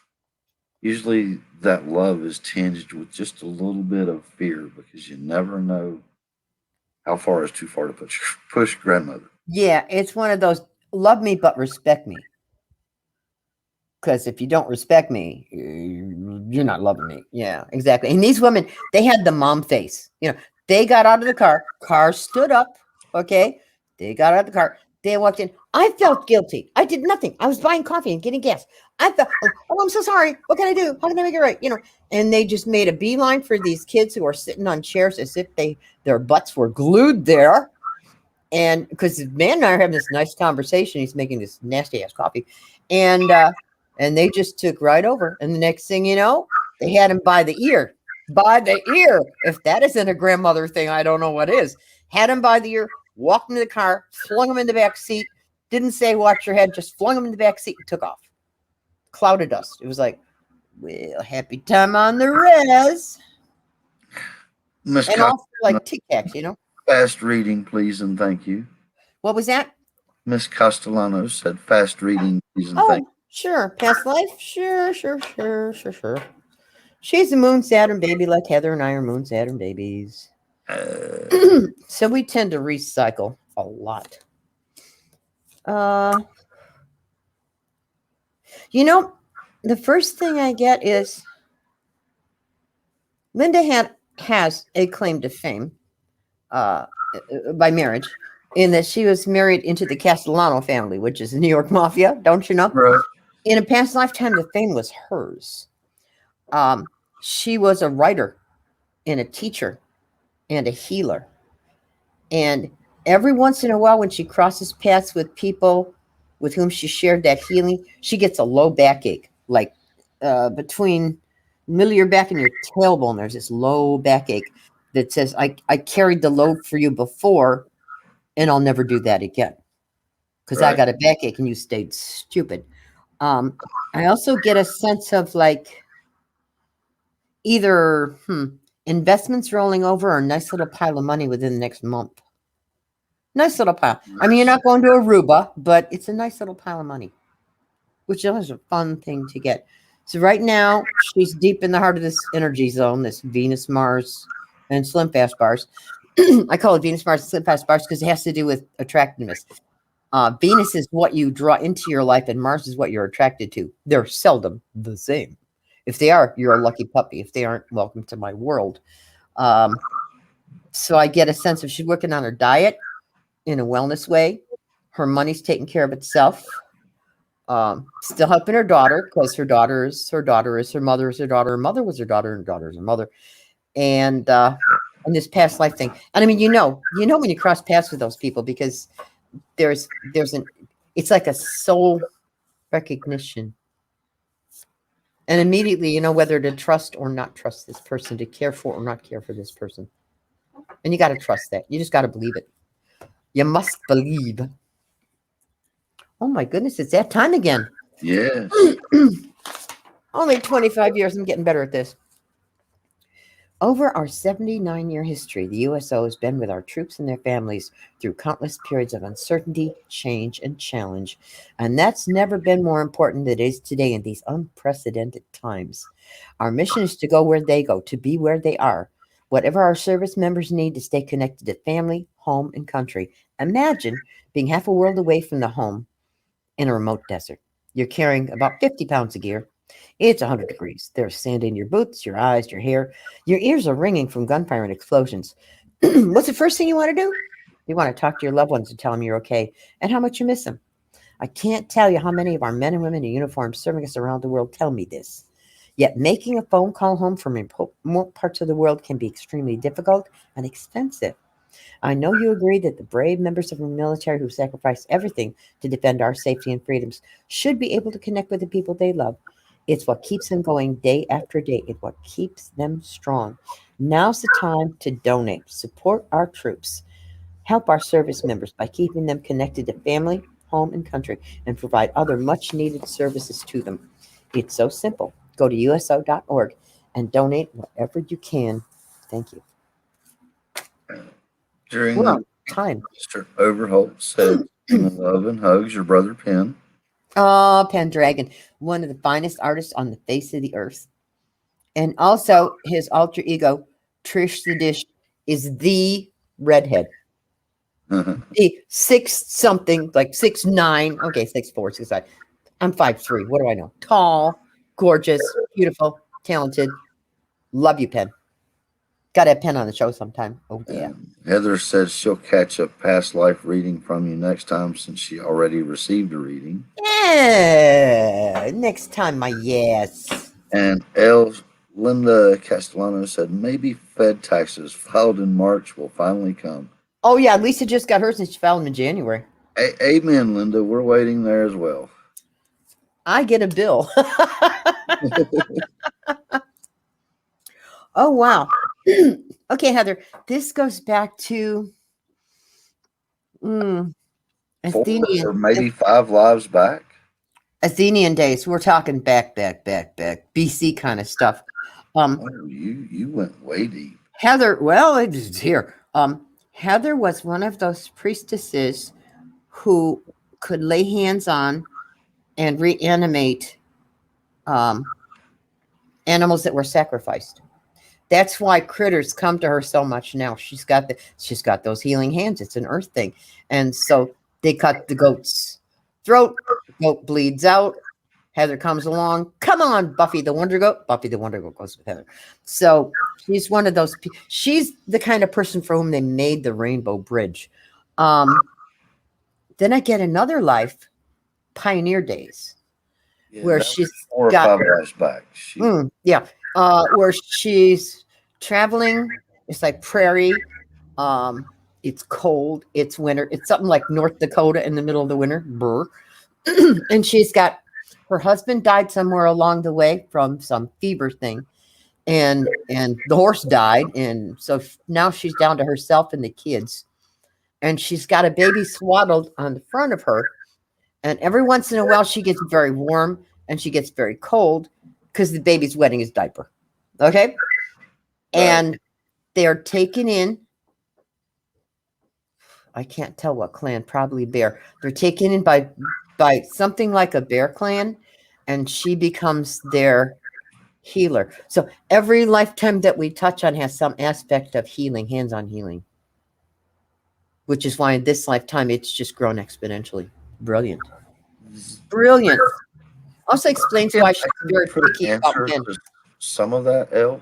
usually that love is tinged with just a little bit of fear because you never know how far is too far to push grandmother. Yeah, it's one of those love me but respect me. Because if you don't respect me, you're not loving me. Yeah, exactly. And these women, they had the mom face. They got out of the car stood up. Okay. They got out of the car. They walked in. I felt guilty. I did nothing. I was buying coffee and getting gas. I felt, oh, I'm so sorry. What can I do? How can I make it right? And they just made a beeline for these kids who are sitting on chairs as if their butts were glued there. And because the man and I are having this nice conversation, he's making this nasty ass coffee. And they just took right over. And the next thing you know, they had him by the ear. By the ear. If that isn't a grandmother thing, I don't know what is. Had him by the ear, walked into the car, flung him in the back seat, didn't say watch your head, just flung him in the back seat and took off. Cloud of dust. It was like, well, happy time on the res. Miss And also like Tic Tacs, Fast reading, please, and thank you. What was that? Miss Castellano said fast reading, please, and thank you. Sure. Past life? Sure. She's a moon Saturn baby like Heather and I are moon Saturn babies. So we tend to recycle a lot. The first thing I get is Linda has a claim to fame by marriage. in that she was married into the Castellano family, which is the New York mafia, don't you know? Right. In a past lifetime, the fame was hers. Um, she was a writer and a teacher and a healer. And every once in a while, when she crosses paths with people with whom she shared that healing, she gets a low backache, like between middle of your back and your tailbone. There's this low backache that says, I carried the load for you before, and I'll never do that again because I Right. got a backache and you stayed stupid. Um, I also get a sense of like either investments rolling over or a nice little pile of money within the next month. Nice little pile. I mean, you're Nice. not going to Aruba, but it's a nice little pile of money, which is a fun thing to get. So right now, she's deep in the heart of this energy zone, this Venus, Mars, and Slim Fast bars. I call it Venus, Mars, and Slim Fast bars because it has to do with attractiveness. Venus is what you draw into your life, and Mars is what you're attracted to. They're seldom the same. If they are, you're a lucky puppy. If they aren't, welcome to my world. Um, so I get a sense of she's working on her diet in a wellness way. Her money's taking care of itself. Still helping her daughter because her daughter is her daughter is her mother is her daughter. Her mother was her daughter, and her daughter is her mother. And this past life thing. And I mean, when you cross paths with those people because there's an it's like a soul recognition. And immediately you know whether to trust or not trust this person, to care for or not care for this person. And you got to trust that. You just got to believe it. You must believe. Oh my goodness, it's that time again. Yes. Only 25 years. I'm getting better at this. Over our 79-year history, the USO has been with our troops and their families through countless periods of uncertainty, change, and challenge. And that's never been more important than it is today in these unprecedented times. Our mission is to go where they go, to be where they are. Whatever our service members need to stay connected to family, home, and country. Imagine being half a world away from the home in a remote desert. You're carrying about 50 pounds of gear. It's 100 degrees. There's sand in your boots, your eyes, your hair. Your ears are ringing from gunfire and explosions. What's the first thing you want to do? You want to talk to your loved ones and tell them you're okay and how much you miss them. I can't tell you how many of our men and women in uniform serving us around the world tell me this. Yet making a phone call home from remote parts of the world can be extremely difficult and expensive. I know you agree that the brave members of our military who sacrifice everything to defend our safety and freedoms should be able to connect with the people they love. It's what keeps them going day after day. It's what keeps them strong. Now's the time to donate, support our troops, help our service members by keeping them connected to family, home, and country, and provide other much needed services to them. It's so simple. Go to uso.org and donate whatever you can. Thank you. During We're the on time. Mr. Overholt said, love and hugs, your brother Penn. Oh, Pendragon, one of the finest artists on the face of the earth. And also his alter ego, Trish the Dish, is the redhead. The six something, like 6'9". Okay, 6'4", 6'5". I'm 5'3". What do I know? Tall, gorgeous, beautiful, talented. Love you, Pen. Got to have Pen on the show sometime. Oh yeah. Heather says she'll catch a past life reading from you next time since she already received a reading. Yeah. Next time, my yes. And Linda Castellano said maybe Fed taxes filed in March will finally come. Oh yeah, Lisa just got hers and she filed them in January. Amen, Linda. We're waiting there as well. I get a bill. Oh wow. Okay, Heather. This goes back to Four Athenian or maybe 5 lives back. Athenian days. We're talking back, BC kind of stuff. Oh, you went way deep. Heather, well, it's here. Heather was one of those priestesses who could lay hands on and reanimate animals that were sacrificed. That's why critters come to her so much now. She's got those healing hands. It's an earth thing. And so they cut the goat's throat. The goat bleeds out. Heather comes along. Come on, Buffy the Wonder Goat. Buffy the Wonder Goat goes with Heather. So she's one of those. She's the kind of person for whom they made the Rainbow Bridge. Then I get another life, Pioneer Days, Yeah, where that was she's 4 or 5 got lives back. yeah, where she's traveling. It's like prairie. Um, it's cold. It's winter. It's something like North Dakota in the middle of the winter. Brr. And she's got her husband died somewhere along the way from some fever thing, and the horse died, and so now she's down to herself and the kids, and she's got a baby swaddled on the front of her, and every once in a while she gets very warm and she gets very cold because the baby's wetting his diaper. Okay, Right. and they're taken in. I can't tell what clan, probably bear. They're taken in by something like a bear clan, and she becomes their healer. So every lifetime that we touch on has some aspect of healing, hands-on healing, which is why in this lifetime it's just grown exponentially. Brilliant. Brilliant. Also explains why she's I can very put an picky about answer men. to some of that, El.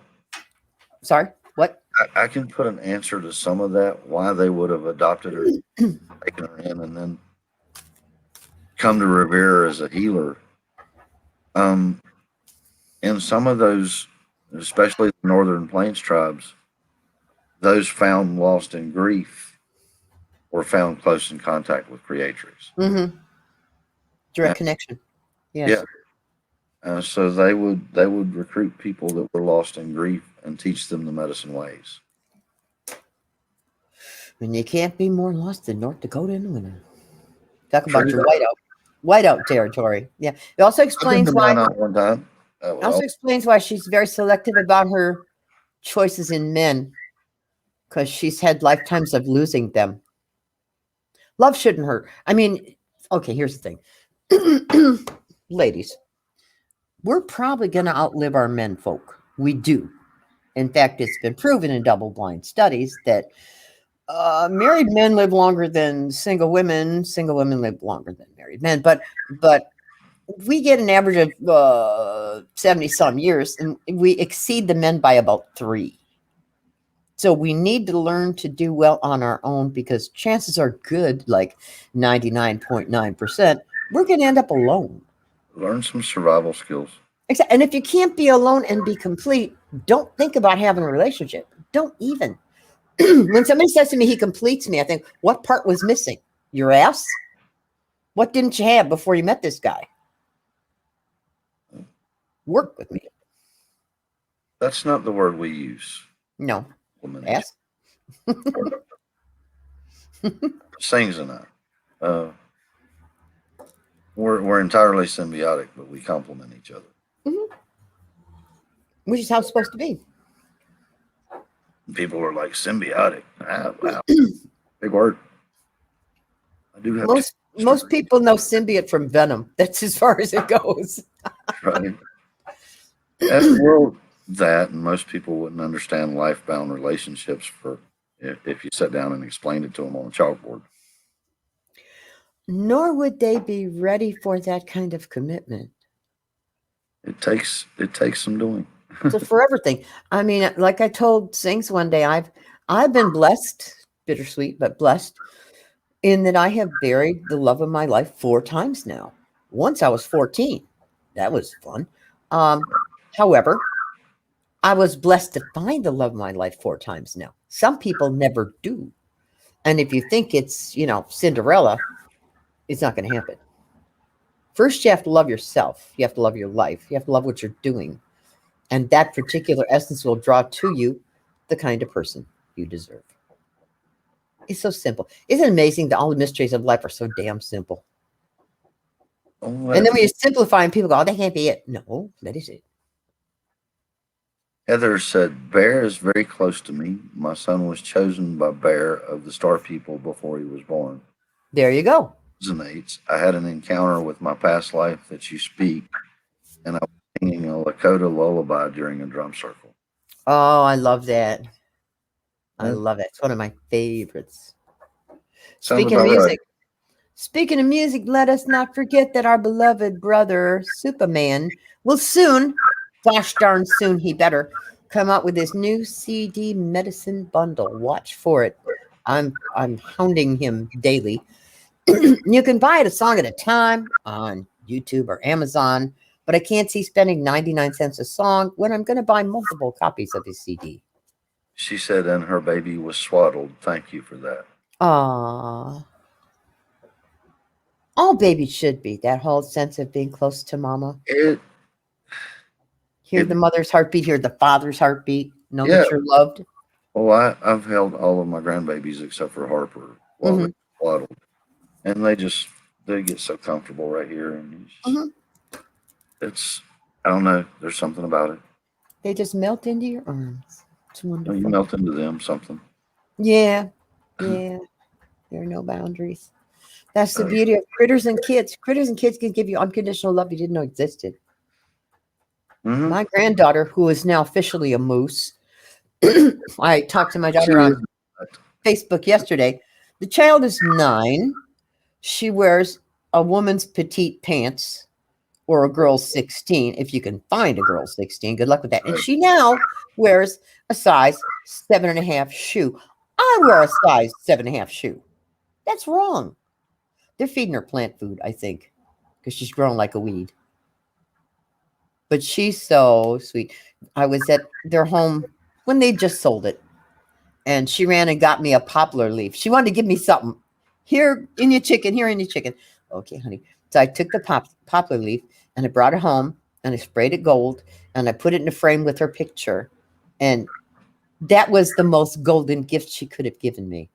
Sorry, what? I can put an answer to some of that, why they would have adopted her, taken her in, and then come to revere her as a healer. Um, in some of those, especially the Northern Plains tribes, those found lost in grief were found close in contact with creatrix. Mm-hmm. And Direct connection. yeah, Yes. so they would recruit people that were lost in grief and teach them the medicine ways. And you can't be more lost than North Dakota in the winter. Talk about True. your whiteout territory. Yeah. It also I've been explains to why Mount Out one time. she's very selective about her choices in men, because she's had lifetimes of losing them. Love shouldn't hurt. I mean, okay, here's the thing. Ladies, we're probably going to outlive our men folk. We do. In fact, it's been proven in double blind studies that married men live longer than single women. Single women live longer than married men. But we get an average of 70 some years, and we exceed the men by about 3. So we need to learn to do well on our own, because chances are good, like 99.9%, we're going to end up alone. Learn some survival skills. And if you can't be alone and be complete, don't think about having a relationship. Don't even. When somebody says to me, he completes me, I think, what part was missing? Your ass? What didn't you have before you met this guy? Work with me. That's not the word we use. No. Compliment each Ass? Sings and I. We're entirely symbiotic, but we complement each other. Mm-hmm. Which is how it's supposed to be. People are like symbiotic. Wow, big word. I do have Most people know symbiote from venom. That's as far as it goes. right. And the world that, and most people wouldn't understand life-bound relationships for if you sat down and explained it to them on a chalkboard. Nor would they be ready for that kind of commitment. It takes some doing. It's a forever thing. I mean, like I told Sings one day, I've been blessed, bittersweet, but blessed, in that I have buried the love of my life 4 times now. Once I was 14. That was fun. However, I was blessed to find the love of my life 4 times now. Some people never do. And if you think it's, Cinderella, it's not going to happen. First, you have to love yourself. You have to love your life. You have to love what you're doing. And that particular essence will draw to you the kind of person you deserve. It's so simple. Isn't it amazing that all the mysteries of life are so damn simple? And then when you simplify and people go, oh, that can't be it. No, that is it. Heather said, Bear is very close to me. My son was chosen by Bear of the Star People before he was born. There you go. Resonates. I had an encounter with my past life that you speak, and I was singing a Lakota lullaby during a drum circle. Oh, I love that. I love it. It's one of my favorites. Speaking of music, let us not forget that our beloved brother Superman will soon, gosh darn soon, he better come out with his new CD medicine bundle. Watch for it. I'm hounding him daily. You can buy it a song at a time on YouTube or Amazon, but I can't see spending 99 cents a song when I'm going to buy multiple copies of his CD. She said, and her baby was swaddled. Thank you for that. Ah, all babies should be. That whole sense of being close to mama. It, Hear the mother's heartbeat, hear the father's heartbeat, know yeah. that you're loved. Well, I've held all of my grandbabies except for Harper while Hmm. they swaddled, and they get so comfortable right here, and Hmm. it's I don't know. There's something about it. They just melt into your arms. It's You wonderful. melt into them something. Yeah, yeah. There are no boundaries. That's the beauty of critters and kids. Critters and kids can give you unconditional love you didn't know existed. Mm-hmm. My granddaughter, who is now officially a moose, I talked to my She daughter is. on Facebook yesterday. The child is 9. She wears a woman's petite pants or a girl's 16. If you can find a girl's 16, good luck with that. And she now wears a size 7.5 shoe. I wear a size 7.5 shoe. That's wrong. They're feeding her plant food, I think, because she's growing like a weed. But she's so sweet. I was at their home when they just sold it, and she ran and got me a poplar leaf. She wanted to give me something. Here in your chicken, here in your chicken. Okay, honey. So I took the poplar leaf and I brought it home and I sprayed it gold and I put it in a frame with her picture. And that was the most golden gift she could have given me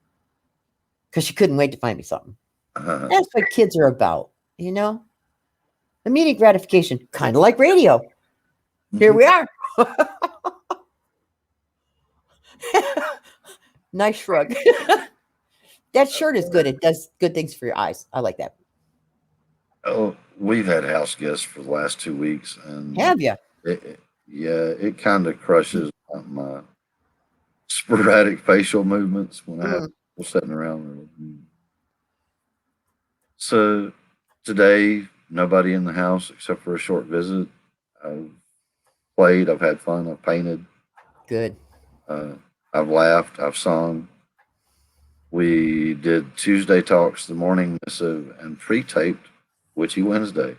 because she couldn't wait to find me something. That's what kids are about, you know? Immediate gratification, kind of like radio. Here we are. Nice shrug. That shirt is good. It does good things for your eyes. I like that. Oh, we've had house guests for the last 2 weeks, and Have you? it kind of crushes my sporadic facial movements when I have Mm. people sitting around. So today, nobody in the house except for a short visit. I've played, I've had fun, I've painted, Good. uh, I've laughed, I've sung. We did Tuesday talks, the morning missive, and pre-taped Witchy Wednesday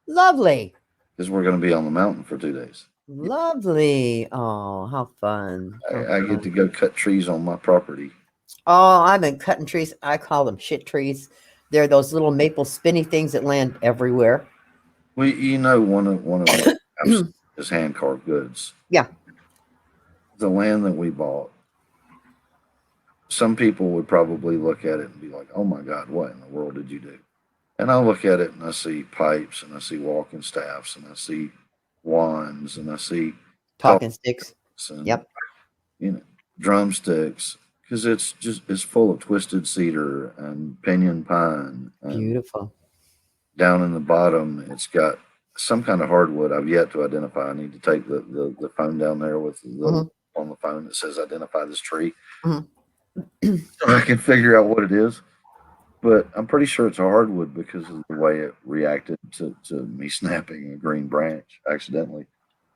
Lovely. because we're going to be on the mountain for 2 days. Lovely. Oh, how fun. How I get fun. to go cut trees on my property. Oh, I've been cutting trees. I call them shit trees. They're those little maple spinny things that land everywhere. One of my apps is hand carved goods. Yeah. The land that we bought, some people would probably look at it and be like, "Oh my God, what in the world did you do?" And I look at it and I see pipes and I see walking staffs and I see wands and I see Talking sticks. and Yep. Drumsticks because it's full of twisted cedar and pinyon pine and Beautiful. down in the bottom it's got some kind of hardwood I've yet to identify. I need to take the phone down there with the on the phone that says identify this tree so I can figure out what it is. But I'm pretty sure it's a hardwood because of the way it reacted to me snapping a green branch accidentally.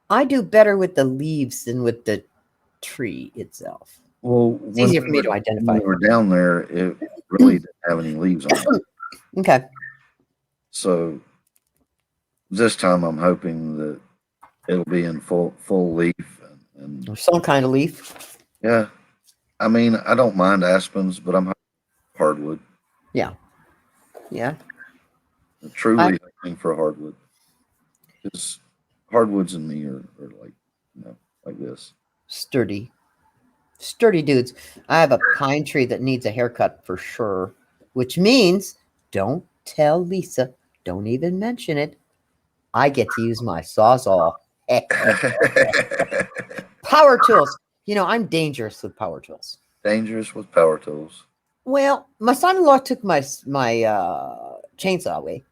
I do better with the leaves than with the tree itself. Well, It's easier for me to identify. when we were down there, it really didn't have any leaves on it. Okay. So this time I'm hoping that it'll be in full leaf and Or some kind of leaf. yeah. I mean, I don't mind aspens, but I'm hardwood. Yeah. Yeah. I'm truly hoping for hardwood. Because hardwoods and me are like, like this. Sturdy. Sturdy dudes. I have a pine tree that needs a haircut for sure, which means don't tell Lisa. Don't even mention it. I get to use my sawzall. Power tools. I'm dangerous with power tools. Dangerous with power tools. Well, my son-in-law took my chainsaw away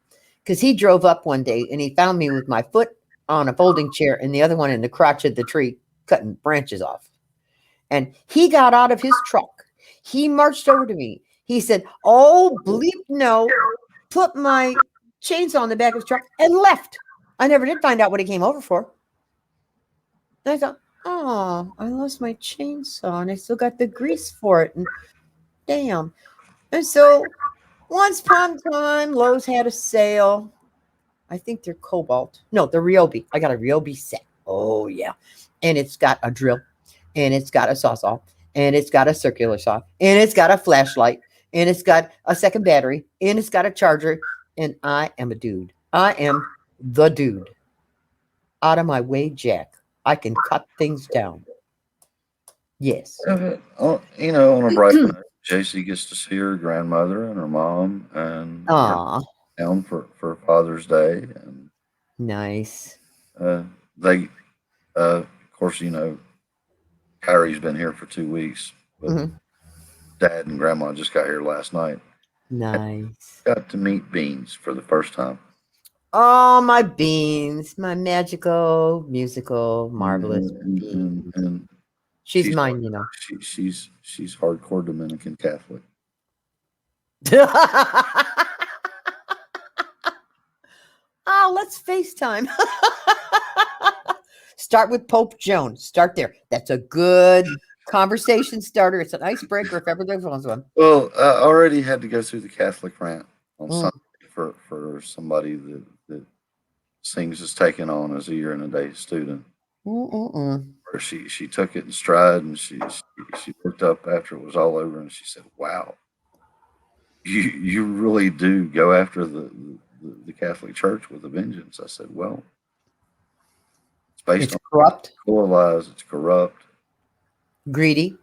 because he drove up one day and he found me with my foot on a folding chair and the other one in the crotch of the tree cutting branches off. And he got out of his truck. He marched over to me. He said, "Oh, bleep no," put my chainsaw on the back of his truck and left. I never did find out what he came over for. And I thought, oh, I lost my chainsaw and I still got the grease for it. And damn. And so once upon a time, Lowe's had a sale. I think they're Cobalt. No, the Ryobi. I got a Ryobi set. Oh yeah, and it's got a drill, and it's got a sawzall, and it's got a circular saw, and it's got a flashlight, and it's got a second battery, and it's got a charger. And I am a dude. I am the dude. Out of my way, Jack. I can cut things down. Yes. On a bright note, JC gets to see her grandmother and her mom and her Aw, town for Father's Day, and nice. they, of course, Kyrie's been here for 2 weeks, but Mhm. Dad and Grandma just got here last night. Nice. Got to meet Beans for the first time. Oh, my beans, my magical, musical, marvelous And beans. She's she's mine, you know. she's hardcore Dominican Catholic. Oh, let's FaceTime. Start with Pope Joan. Start there. That's a good conversation starter. It's an icebreaker if ever there was one. Well, I already had to go through the Catholic rant on Mm, Sunday for somebody that sings is taken on as a year and a day student. mm. Where she took it in stride, and she looked up after it was all over, and she said, "Wow, you really do go after the Catholic Church with a vengeance." I said, "Well, it's based It's on corrupt, core lies. It's corrupt. greedy,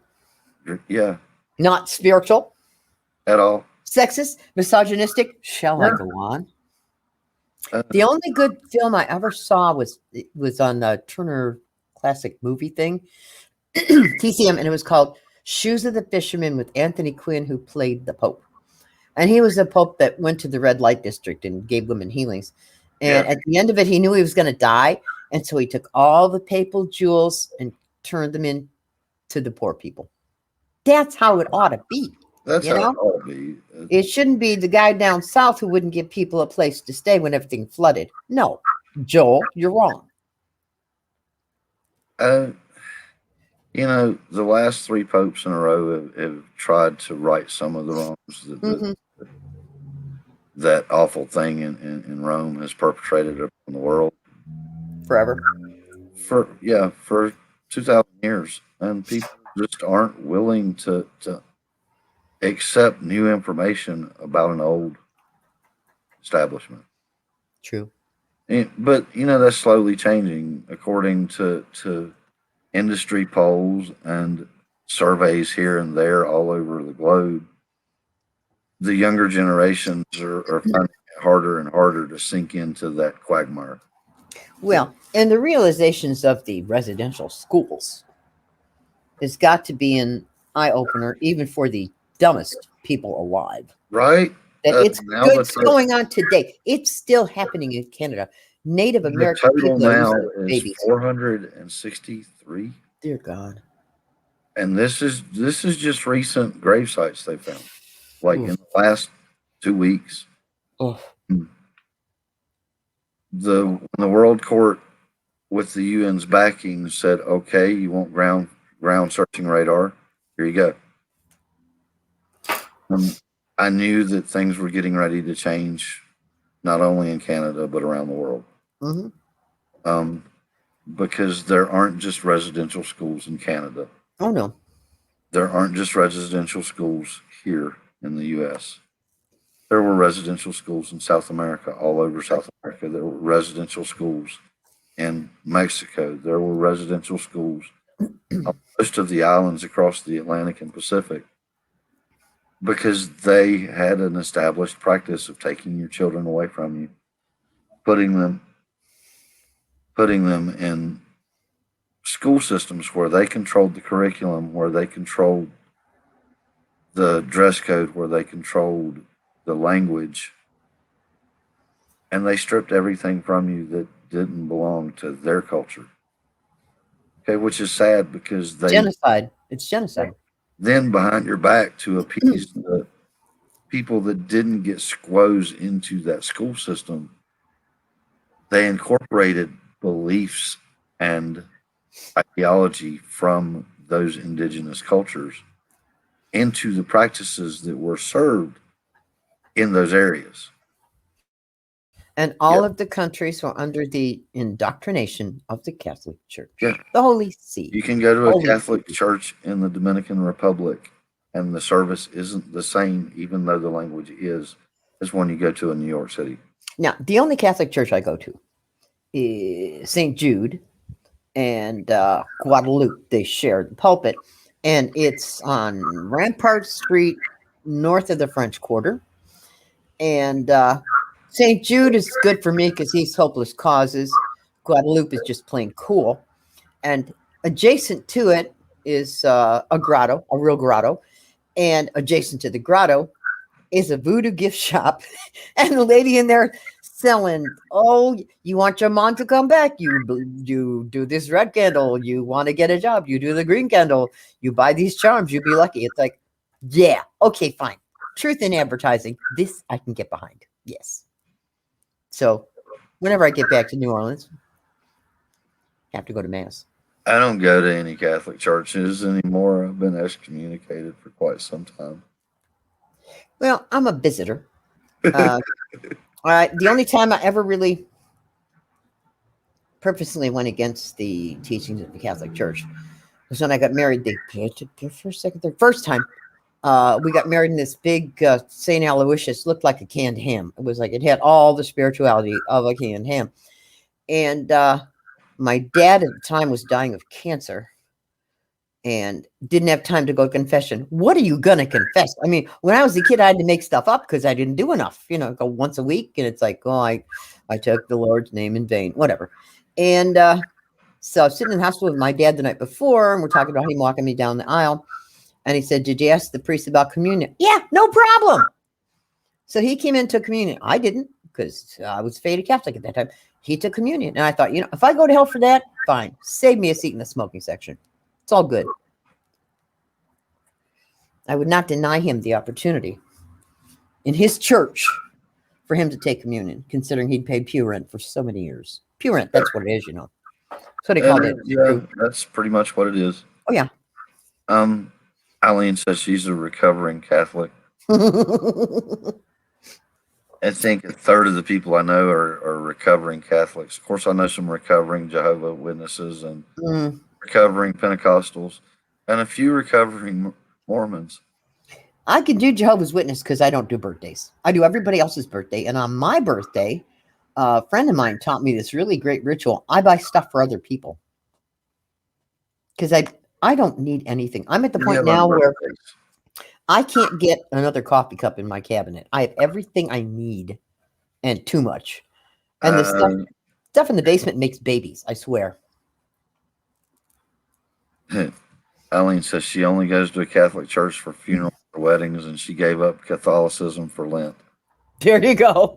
Yeah, not spiritual, at all. sexist, misogynistic. Shall I Yeah. go on? Uh, The only good film I ever saw was on the Turner Classic Movie thing, TCM, and it was called Shoes of the Fisherman with Anthony Quinn, who played the Pope. And he was a Pope that went to the red light district and gave women healings. And yeah, at the end of it, he knew he was going to die. And so he took all the papal jewels and turned them in to the poor people. That's how it ought to be. that's You how it know, ought to be. it shouldn't be the guy down south who wouldn't give people a place to stay when everything flooded. No, Joel, you're wrong. Uh, the last three popes in a row have tried to right some of the wrongs Hmm. that awful thing in Rome has perpetrated around the world Forever. for 2,000 years, and people just aren't willing to accept new information about an old establishment. True. But that's slowly changing according to industry polls and surveys here and there all over the globe. The younger generations are finding it harder and harder to sink into that quagmire. Well, and the realizations of the residential schools has got to be an eye opener, even for the dumbest people alive. Right? That Now it's going on today. It's still happening in Canada. Native the American total people are now losing is babies. 463, Dear God. and this is just recent grave sites they found, like Oof. in the last 2 weeks. Oh, When the World Court with the UN's backing said, "Okay, you want ground searching radar? Here you go." I knew that things were getting ready to change, not only in Canada but around the world, hmm. um, because there aren't just residential schools in Canada. Oh no. There aren't just residential schools here in the U.S. There were residential schools in South America, all over South America. There were residential schools in Mexico. There were residential schools on most of the islands across the Atlantic and Pacific, because they had an established practice of taking your children away from you, putting them in school systems where they controlled the curriculum, where they controlled the dress code, where they controlled the language, and they stripped everything from you that didn't belong to their culture. Okay, which is sad because they Genocide. It's genocide. then, behind your back, to appease the people that didn't get squozed into that school system, they incorporated beliefs and ideology from those indigenous cultures into the practices that were served in those areas. And all of the countries were under the indoctrination of the Catholic Church. Yeah. The Holy See. You can go to a Holy Catholic See. church in the Dominican Republic, and the service isn't the same, even though the language is, as when you go to a New York City. Now, the only Catholic church I go to is St. Jude and Guadalupe. They share the pulpit, and it's on Rampart Street, north of the French Quarter. And St. Jude is good for me because he's hopeless causes. Guadalupe is just plain cool. And adjacent to it is a grotto, a real grotto. And adjacent to the grotto is a voodoo gift shop. And the lady in there selling, oh, you want your mom to come back? You do this red candle. You want to get a job? You do the green candle. You buy these charms. You'll be lucky. It's like, yeah, okay, fine. Truth in advertising. This I can get behind. Yes. So whenever I get back to New Orleans, I have to go to Mass. I don't go to any Catholic churches anymore. I've been excommunicated for quite some time. Well, I'm a visitor. All right. The only time I ever really purposely went against the teachings of the Catholic Church was when I got married. The first time we got married in this big St. Aloysius, looked like a canned ham. It was like it had all the spirituality of a canned ham. And my dad at the time was dying of cancer and didn't have time to go to confession. What are you going to confess? I mean, when I was a kid, I had to make stuff up because I didn't do enough, go once a week. And it's like, oh, I took the Lord's name in vain, whatever. And so I was sitting in the hospital with my dad the night before, and we're talking about him walking me down the aisle. And he said, did you ask the priest about communion? Yeah, no problem. So he came in, took communion. I didn't, because I was faded Catholic at that time. He took communion. And I thought, if I go to hell for that, fine. Save me a seat in the smoking section. It's all good. I would not deny him the opportunity in his church for him to take communion, considering he'd paid pew rent for so many years. Pew rent, that's what it is, That's what they call it. Yeah, that's pretty much what it is. Oh, yeah. Eileen says she's a recovering Catholic. I think a third of the people I know are recovering Catholics. Of course, I know some recovering Jehovah Witnesses and recovering Pentecostals and a few recovering Mormons. I can do Jehovah's Witness because I don't do birthdays. I do everybody else's birthday. And on my birthday, a friend of mine taught me this really great ritual. I buy stuff for other people because I don't need anything. I'm at the point now where I can't get another coffee cup in my cabinet. I have everything I need and too much. And the stuff in the basement makes babies, I swear. Eileen says she only goes to a Catholic church for funerals or weddings, and she gave up Catholicism for Lent. There you go.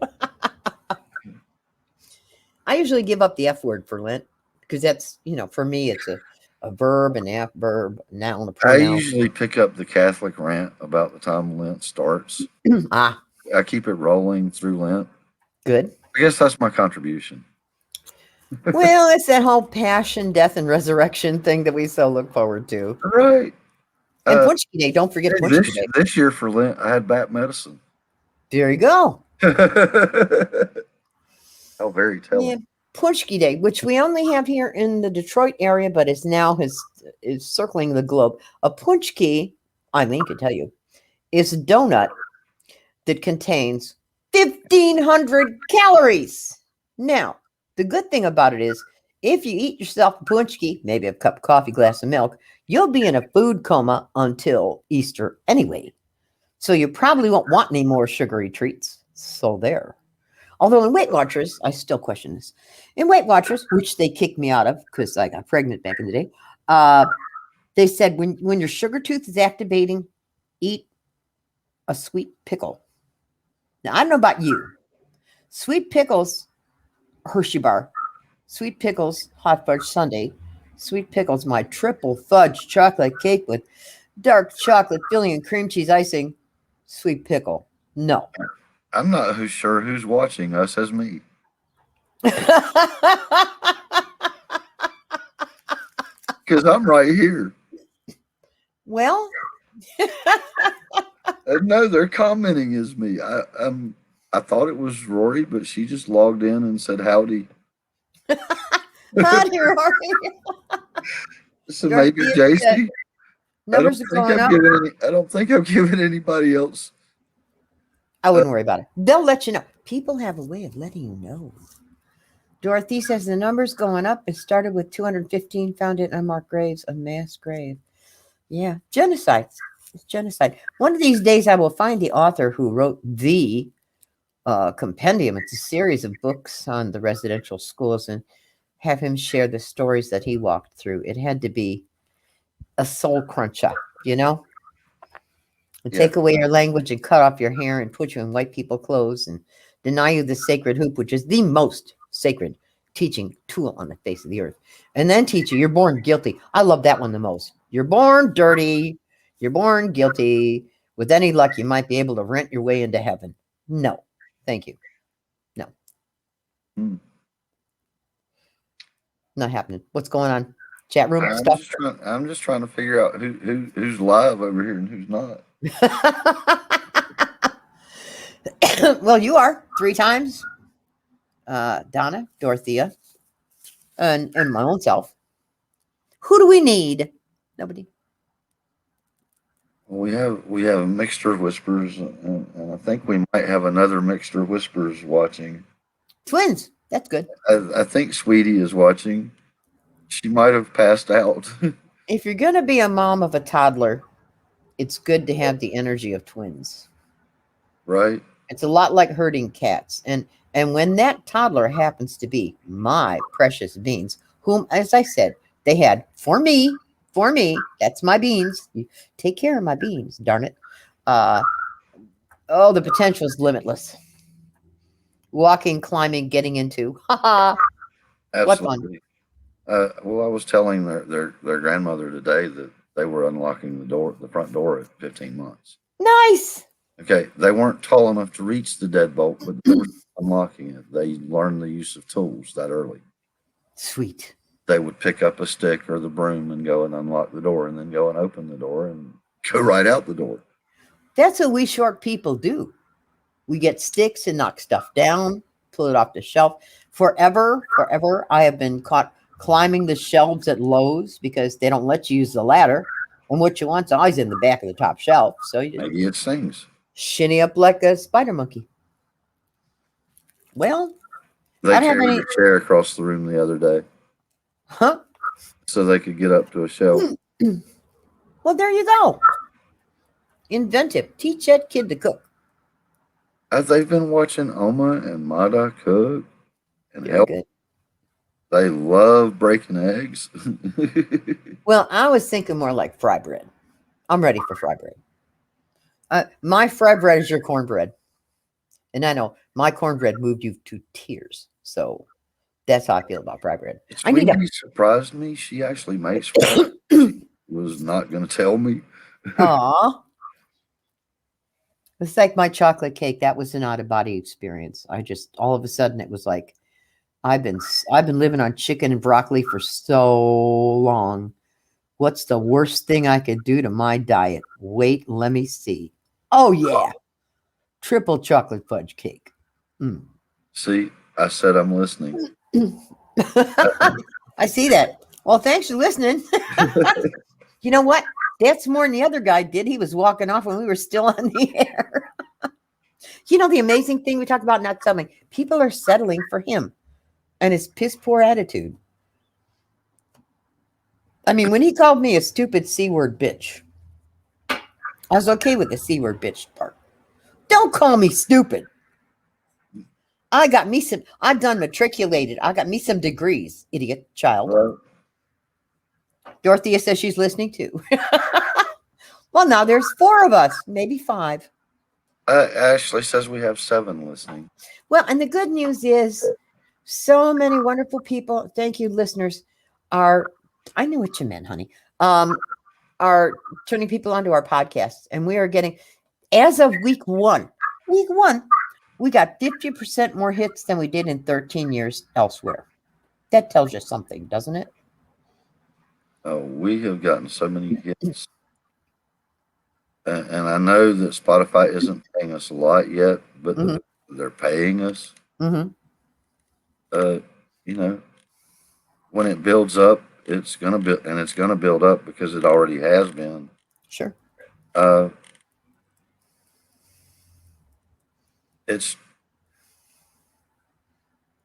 I usually give up the F word for Lent because that's, for me, it's a verb, an adverb, noun, a pronoun. I usually pick up the Catholic rant about the time Lent starts. I keep it rolling through Lent. Good. I guess that's my contribution. Well, it's that whole passion, death, and resurrection thing that we so look forward to. Right. And Punchki Day, don't forget Punchki Day. This year for Lent, I had bat medicine. There you go. Oh, very telling. Yeah, Punchki Day, which we only have here in the Detroit area, but is circling the globe. A punchki, Eileen can tell you, is a donut that contains 1,500 calories. Now, the good thing about it is, if you eat yourself a punchki, maybe a cup of coffee, glass of milk, you'll be in a food coma until Easter anyway. So you probably won't want any more sugary treats. So there. Although in Weight Watchers, I still question this. In Weight Watchers, which they kicked me out of because I got pregnant back in the day, they said when your sugar tooth is activating, eat a sweet pickle. Now, I don't know about you. Sweet pickles, Hershey bar. Sweet pickles, hot fudge sundae. Sweet pickles, my triple fudge chocolate cake with dark chocolate filling and cream cheese icing. Sweet pickle. No. I'm not sure who's watching us as me. Because I'm right here. Well, No, they're commenting as me. I thought it was Rory, but she just logged in and said howdy. Howdy, Rory. So maybe Dorothea said, JC. numbers are going up. I don't think I've given anybody else. I wouldn't worry about it. They'll let you know. People have a way of letting you know. Dorothy says the number's going up. It started with 215 found in unmarked graves, a mass grave. Yeah, genocide. It's genocide. One of these days, I will find the author who wrote the compendium. It's a series of books on the residential schools, and have him share the stories that he walked through. It had to be a soul cruncher, you know? And take away your language and cut off your hair and put you in white people clothes and deny you the sacred hoop, which is the most sacred teaching tool on the face of the earth. And then teach you, you're born guilty. I love that one the most. You're born dirty. You're born guilty. With any luck, you might be able to rent your way into heaven. No, thank you. No. Not happening. What's going on? Chat room stuff? I'm just trying to figure out who's live over here and who's not. Well, you are 3 times. Donna, Dorothea, and my own self. Who do we need? Nobody. Well, we have a mixture of whispers, and I think we might have another mixture of whispers watching. Twins. That's good. I think Sweetie is watching. She might have passed out. If you're going to be a mom of a toddler, it's good to have the energy of twins. Right? It's a lot like herding cats. And when that toddler happens to be my precious beans, whom, as I said, they had for me, that's my beans. You take care of my beans, darn it. The potential is limitless. Walking, climbing, getting into. Ha ha. What fun. Well, I was telling their grandmother today that they were unlocking the front door at 15 months. Nice. Okay, they weren't tall enough to reach the deadbolt, but they were unlocking it. They learned the use of tools that early. Sweet. They would pick up a stick or the broom and go and unlock the door, and then go and open the door and go right out the door. That's what we short people do. We get sticks and knock stuff down, pull it off the shelf. Forever, I have been caught climbing the shelves at Lowe's because they don't let you use the ladder. And what you want's always in the back of the top shelf. So you maybe it sings. Shinny up like a spider monkey. Well, they carried a chair across the room the other day. Huh? So they could get up to a shelf. Well, there you go. Inventive. Teach that kid to cook. They've been watching Oma and Mada cook and help. Good. They love breaking eggs. Well, I was thinking more like fry bread. I'm ready for fry bread. My fry bread is your cornbread. And I know my cornbread moved you to tears. So that's how I feel about fry bread. Sweetie surprised me. She actually makes fry. She was not going to tell me. Aw. It's like my chocolate cake. That was an out-of-body experience. I just, all of a sudden, it was like, I've been living on chicken and broccoli for so long. What's the worst thing I could do to my diet? Wait, let me see. Oh, yeah. Triple chocolate fudge cake. Mm. See, I said I'm listening. I see that. Well, thanks for listening. You know what? That's more than the other guy did. He was walking off when we were still on the air. You know, the amazing thing we talked about not settling. People are settling for him and his piss poor attitude. I mean, when he called me a stupid C-word bitch, I was okay with the C-word bitch part. Don't call me stupid. I've done matriculated. I got me some degrees, idiot child. Dorothea says she's listening too. Well, now there's 4 of us, maybe 5. Ashley says we have 7 listening. Well, and the good news is so many wonderful people, thank you, listeners, I know what you meant, honey, are turning people onto our podcasts. And we are getting, as of week one, we got 50% more hits than we did in 13 years elsewhere. That tells you something, doesn't it? Oh, we have gotten so many hits. And I know that Spotify isn't paying us a lot yet, but Hmm. they're paying us. Hmm. Uh, you know, when it builds up, it's gonna build, and it's gonna build up because it already has been. Sure. Uh, it's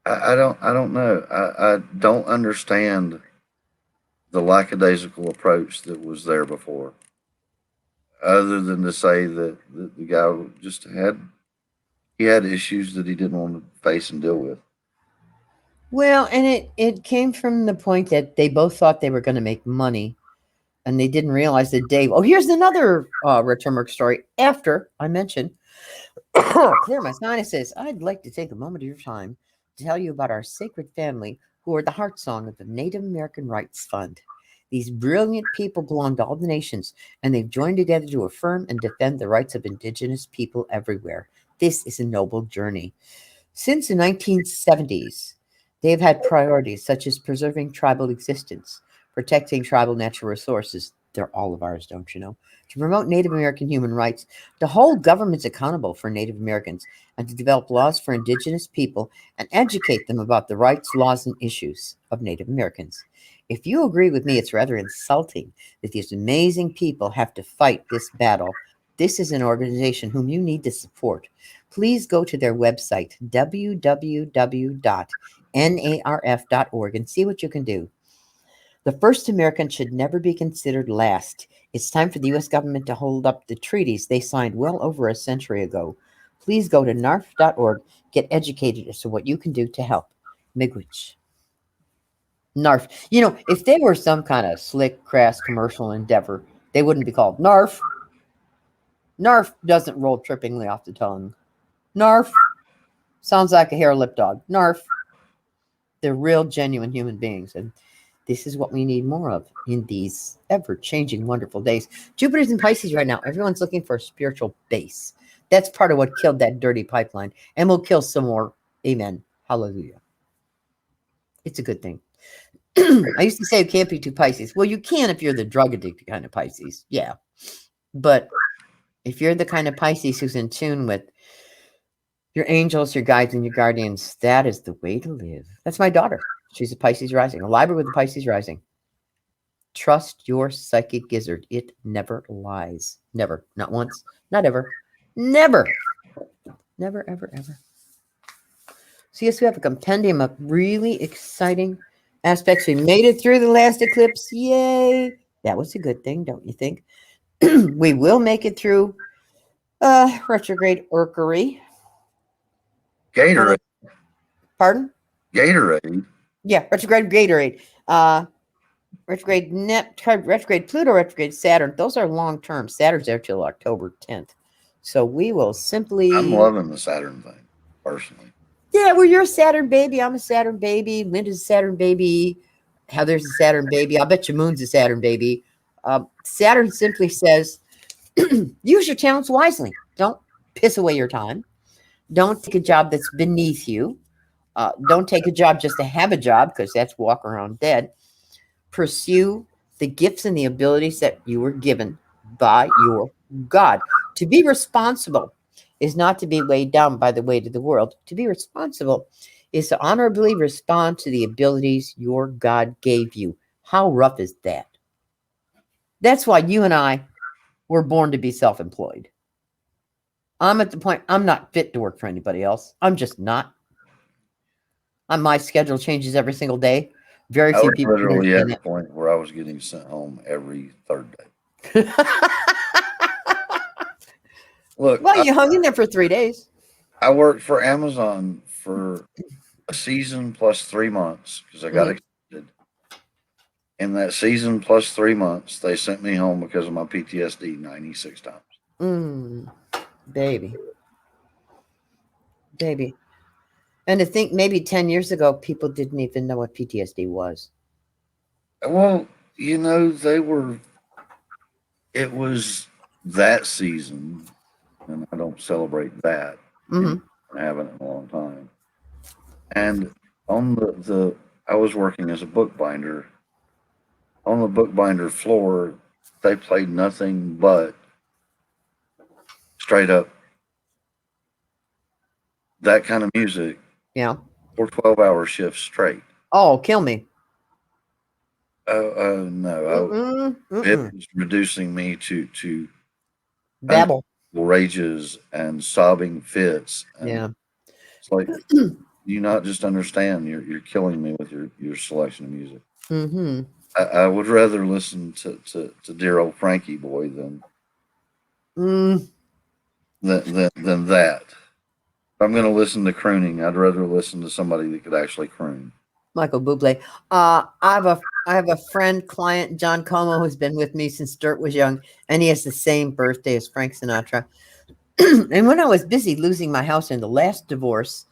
I don't know. I don't understand the lackadaisical approach that was there before, other than to say that the guy just had issues that he didn't want to face and deal with. Well, and it came from the point that they both thought they were going to make money, and they didn't realize that Dave. Oh, here's another Red Turmeric story. After I mentioned clear my sinuses, I'd like to take a moment of your time to tell you about our sacred family, who are the heart song of the Native American Rights Fund. These brilliant people belong to all the nations, and they've joined together to affirm and defend the rights of Indigenous people everywhere. This is a noble journey. Since the 1970s, they have had priorities such as preserving tribal existence, protecting tribal natural resources. They're all of ours, don't you know? To promote Native American human rights, to hold governments accountable for Native Americans, and to develop laws for Indigenous people and educate them about the rights, laws, and issues of Native Americans. If you agree with me, it's rather insulting that these amazing people have to fight this battle. This is an organization whom you need to support. Please go to their website, www.narf.org, and see what you can do. The first American should never be considered last. It's time for the U.S. government to hold up the treaties they signed well over a century ago. Please go to narf.org, get educated as to what you can do to help. Miigwech. NARF. You know, if they were some kind of slick, crass commercial endeavor, they wouldn't be called NARF. NARF doesn't roll trippingly off the tongue. NARF sounds like a hair lip dog. NARF. They're real, genuine human beings. And this is what we need more of in these ever changing, wonderful days. Jupiter's in Pisces right now. Everyone's looking for a spiritual base. That's part of what killed that dirty pipeline and will kill some more. Amen. Hallelujah. It's a good thing. I used to say you can't be too Pisces. Well, you can if you're the drug addicted kind of Pisces. Yeah. But if you're the kind of Pisces who's in tune with your angels, your guides, and your guardians, that is the way to live. That's my daughter. She's a Pisces rising, a Libra with a Pisces rising. Trust your psychic gizzard. It never lies. Never. Not once. Not ever. Never. Never, ever, ever. So, yes, we have a compendium of really exciting aspects. We made it through the last eclipse. Yay. That was a good thing, don't you think? We will make it through retrograde Mercury. Gatorade, Pardon? Gatorade. Yeah, retrograde Gatorade. Retrograde Pluto, retrograde Saturn. Those are long term. Saturn's there till October 10th. So we will I'm simply. loving the Saturn thing personally. Yeah, well, you're a Saturn baby. I'm a Saturn baby. Linda's a Saturn baby. Heather's a Saturn baby. I'll bet you Moon's a Saturn baby. Saturn simply says, use your talents wisely. Don't piss away your time. Don't take a job that's beneath you. Don't take a job just to have a job because that's walk around dead. Pursue the gifts and the abilities that you were given by your God. To be responsible is not to be weighed down by the weight of the world. To be responsible is to honorably respond to the abilities your God gave you. How rough is that? That's why you and I were born to be self employed. I'm at the point I'm not fit to work for anybody else. I'm just not. My schedule changes every single day. Very I few was people literally at understand the point where I was getting sent home every third day. that. Look, Well, you hung in there for 3 days. I worked for Amazon for a season plus 3 months because I got Mhm. extended. In that season plus 3 months, they sent me home because of my PTSD 96 times. Mm, baby, baby. And to think maybe 10 years ago, people didn't even know what PTSD was. Well, it was that season, and I don't celebrate that. Hmm. I haven't in a long time. And on I was working as a bookbinder. On the bookbinder floor, they played nothing but straight up that kind of music Yeah. for 12-hour shifts straight. Oh, kill me. Oh, no. Mm-mm, It mm-mm. was reducing me to Babble. rages and sobbing fits. And Yeah. it's like, you not just understand, you're killing me with your selection of music. Mm-hmm. I would rather listen to dear old Frankie Boy Mm. than that. If I'm going to listen to crooning, I'd rather listen to somebody that could actually croon. Michael Bublé. I have a friend, client, John Como, who's been with me since Dirt was young, and he has the same birthday as Frank Sinatra. And when I was busy losing my house in the last divorce,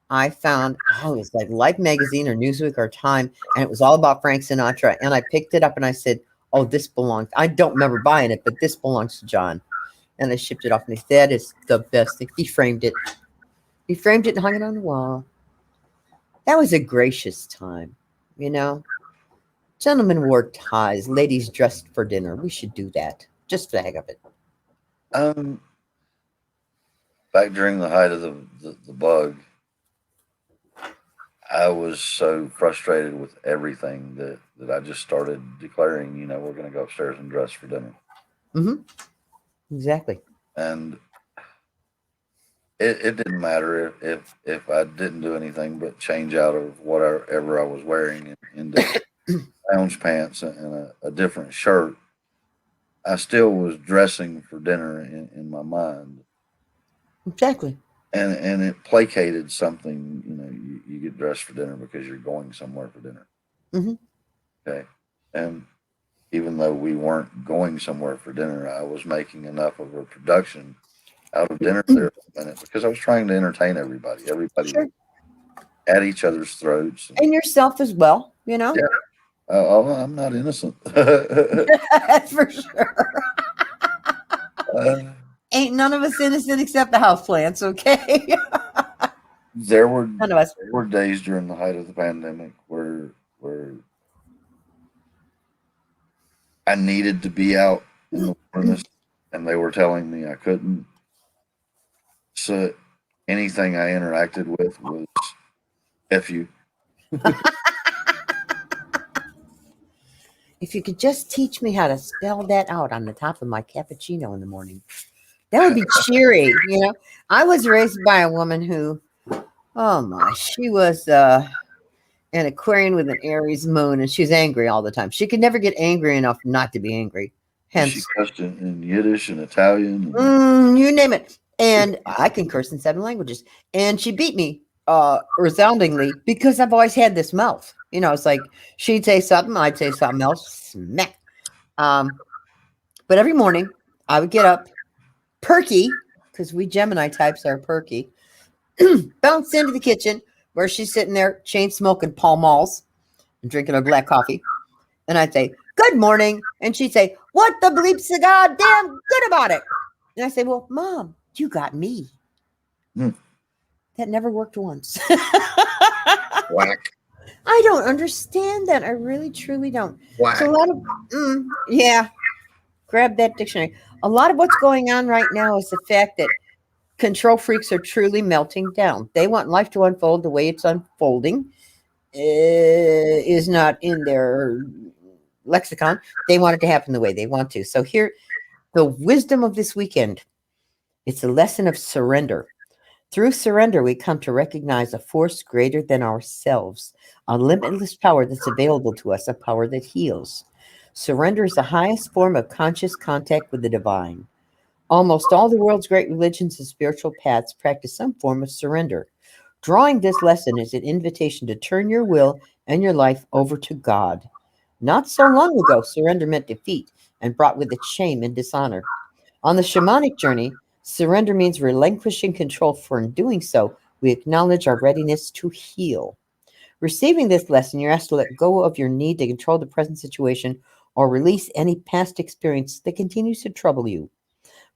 I found, oh, it was like Life magazine or Newsweek or Time, and it was all about Frank Sinatra. And I picked it up and I said, oh, this belongs. I don't remember buying it, but this belongs to John. And I shipped it off, and he said, that is the best thing. He framed it. He framed it and hung it on the wall. That was a gracious time, you know. Gentlemen wore ties, ladies dressed for dinner. We should do that, just for the heck of it. Um, Back during the height of the bug, I was so frustrated with everything that I just started declaring, we're going to go upstairs and dress for dinner. Mm-hmm. Exactly. And it didn't matter if I didn't do anything but change out of whatever I was wearing into lounge pants and a different shirt. I still was dressing for dinner in my mind. Exactly. And it placated something, you get dressed for dinner because you're going somewhere for dinner. Mm-hmm. Okay. And even though we weren't going somewhere for dinner, I was making enough of a production out of dinner there for a minute because I was trying to entertain everybody. Everybody Sure. was at each other's throats. And yourself as well, you know. Yeah, I'm not innocent. That's for sure. uh, Ain't none of us innocent except the houseplants, okay? there were None of us. there were days during the height of the pandemic where I needed to be out in the wilderness, and they were telling me I couldn't. So anything I interacted with was "f you." If you could just teach me how to spell that out on the top of my cappuccino in the morning, that would be cheery, you know. I was raised by a woman who, oh my, she was an Aquarian with an Aries moon, and she's angry all the time. She could never get angry enough not to be angry. She Hence, cussed in Yiddish and Italian. you name it. And I can curse in 7 languages. And she beat me resoundingly because I've always had this mouth. You know, it's like she'd say something, I'd say something else, smack. But every morning I would get up, perky, because we Gemini types are perky, bounce into the kitchen where she's sitting there, chain smoking Pall Malls and drinking her black coffee. And I'd say, good morning. And she'd say, what the bleep's the goddamn good about it? And I say, well, Mom, you got me. Hmm. That never worked once. Whack. I don't understand that. I really, truly don't. Whack. So a lot of, yeah, grab that dictionary. A lot of what's going on right now is the fact that control freaks are truly melting down. They want life to unfold the way it's unfolding. Is not in their lexicon. They want it to happen the way they want to. So here, the wisdom of this weekend, it's a lesson of surrender. Through surrender, we come to recognize a force greater than ourselves, a limitless power that's available to us, a power that heals. Surrender is the highest form of conscious contact with the divine. Almost all the world's great religions and spiritual paths practice some form of surrender. Drawing this lesson is an invitation to turn your will and your life over to God. Not so long ago, surrender meant defeat and brought with it shame and dishonor. On the shamanic journey, surrender means relinquishing control, for in doing so, we acknowledge our readiness to heal. Receiving this lesson, you're asked to let go of your need to control the present situation or release any past experience that continues to trouble you.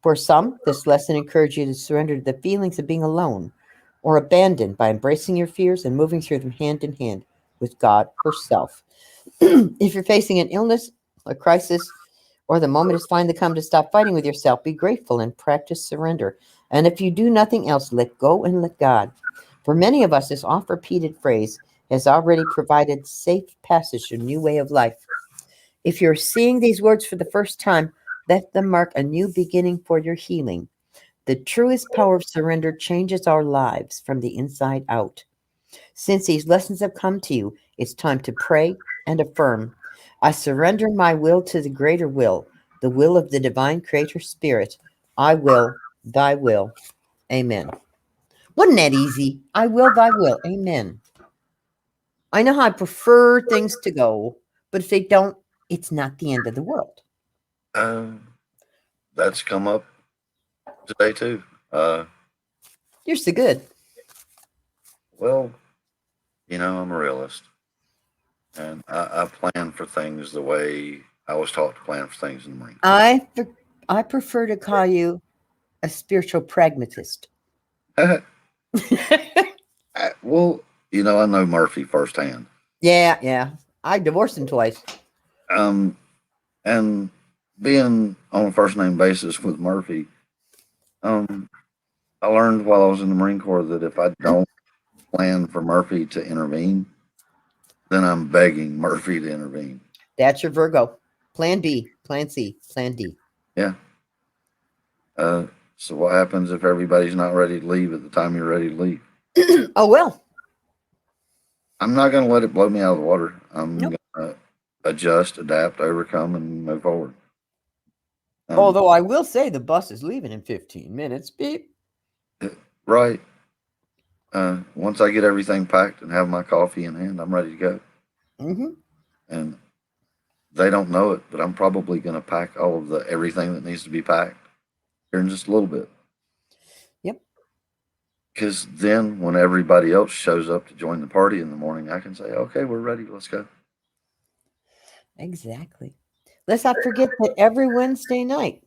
For some, this lesson encourages you to surrender to the feelings of being alone or abandoned by embracing your fears and moving through them hand in hand with God herself. If you're facing an illness, a crisis, or the moment has finally come to stop fighting with yourself, be grateful and practice surrender. And if you do nothing else, let go and let God. For many of us, this oft repeated phrase has already provided safe passage to a new way of life. If you're seeing these words for the first time, let them mark a new beginning for your healing. The truest power of surrender changes our lives from the inside out. Since these lessons have come to you, it's time to pray and affirm. I surrender my will to the greater will, the will of the divine creator spirit. I will, thy will. Amen. Wasn't that easy? I will, thy will. Amen. I know how I prefer things to go, but if they don't, it's not the end of the world. Um, that's come up today too. You're so good. Well, I'm a realist, and I plan for things the way I was taught to plan for things in the Marine I prefer to call you a spiritual pragmatist. Corps. Well, I know Murphy firsthand. Yeah. I divorced him twice. Um, and being on a first name basis with Murphy, I learned while I was in the Marine Corps that if I don't plan for Murphy to intervene, then I'm begging Murphy to intervene. That's your Virgo. Plan B, Plan C, Plan D. Yeah. So what happens if everybody's not ready to leave at the time you're ready to leave? Oh, well. I'm not going to let it blow me out of the water. I'm Nope. going to adjust, adapt, overcome, and move forward. Although I will say the bus is leaving in 15 minutes. Beep. Right. Once I get everything packed and have my coffee in hand, I'm ready to go. Mm-hmm. And they don't know it, but I'm probably going to pack all of the everything that needs to be packed here in just a little bit. Yep. Because then, when everybody else shows up to join the party in the morning, I can say, "Okay, we're ready. Let's go." Exactly. Let's not forget that every Wednesday night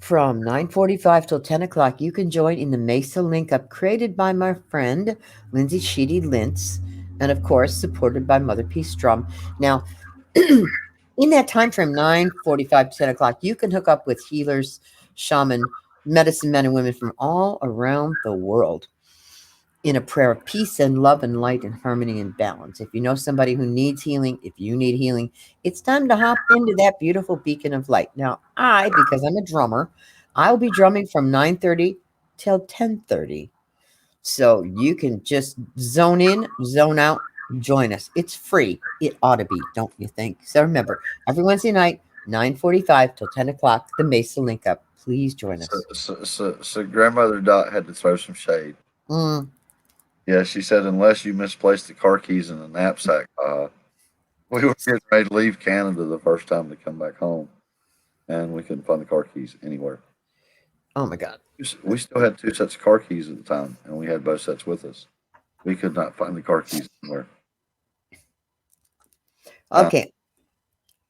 from 9:45 till 10 o'clock, you can join in the Mesa Link Up created by my friend, Lindsay Sheedy Lintz, and of course, supported by Mother Peace Drum. Now, in that time frame, 9:45 to 10 o'clock, you can hook up with healers, shaman, medicine men and women from all around the world in a prayer of peace and love and light and harmony and balance. If you know somebody who needs healing, if you need healing, it's time to hop into that beautiful beacon of light. Now, because I'm a drummer, I'll be drumming from 9:30 till 10:30. So you can just zone in, zone out, join us. It's free. It ought to be, don't you think? So remember, every Wednesday night, 9:45 till 10 o'clock, the Mesa Link Up. Please join us. So Grandmother Dot had to throw some shade. Mm. Yeah, she said, unless you misplaced the car keys in the knapsack, we were getting ready to leave Canada the first time to come back home, and we couldn't find the car keys anywhere. Oh my God. We still had two sets of car keys at the time, and we had both sets with us. We could not find the car keys anywhere. Okay.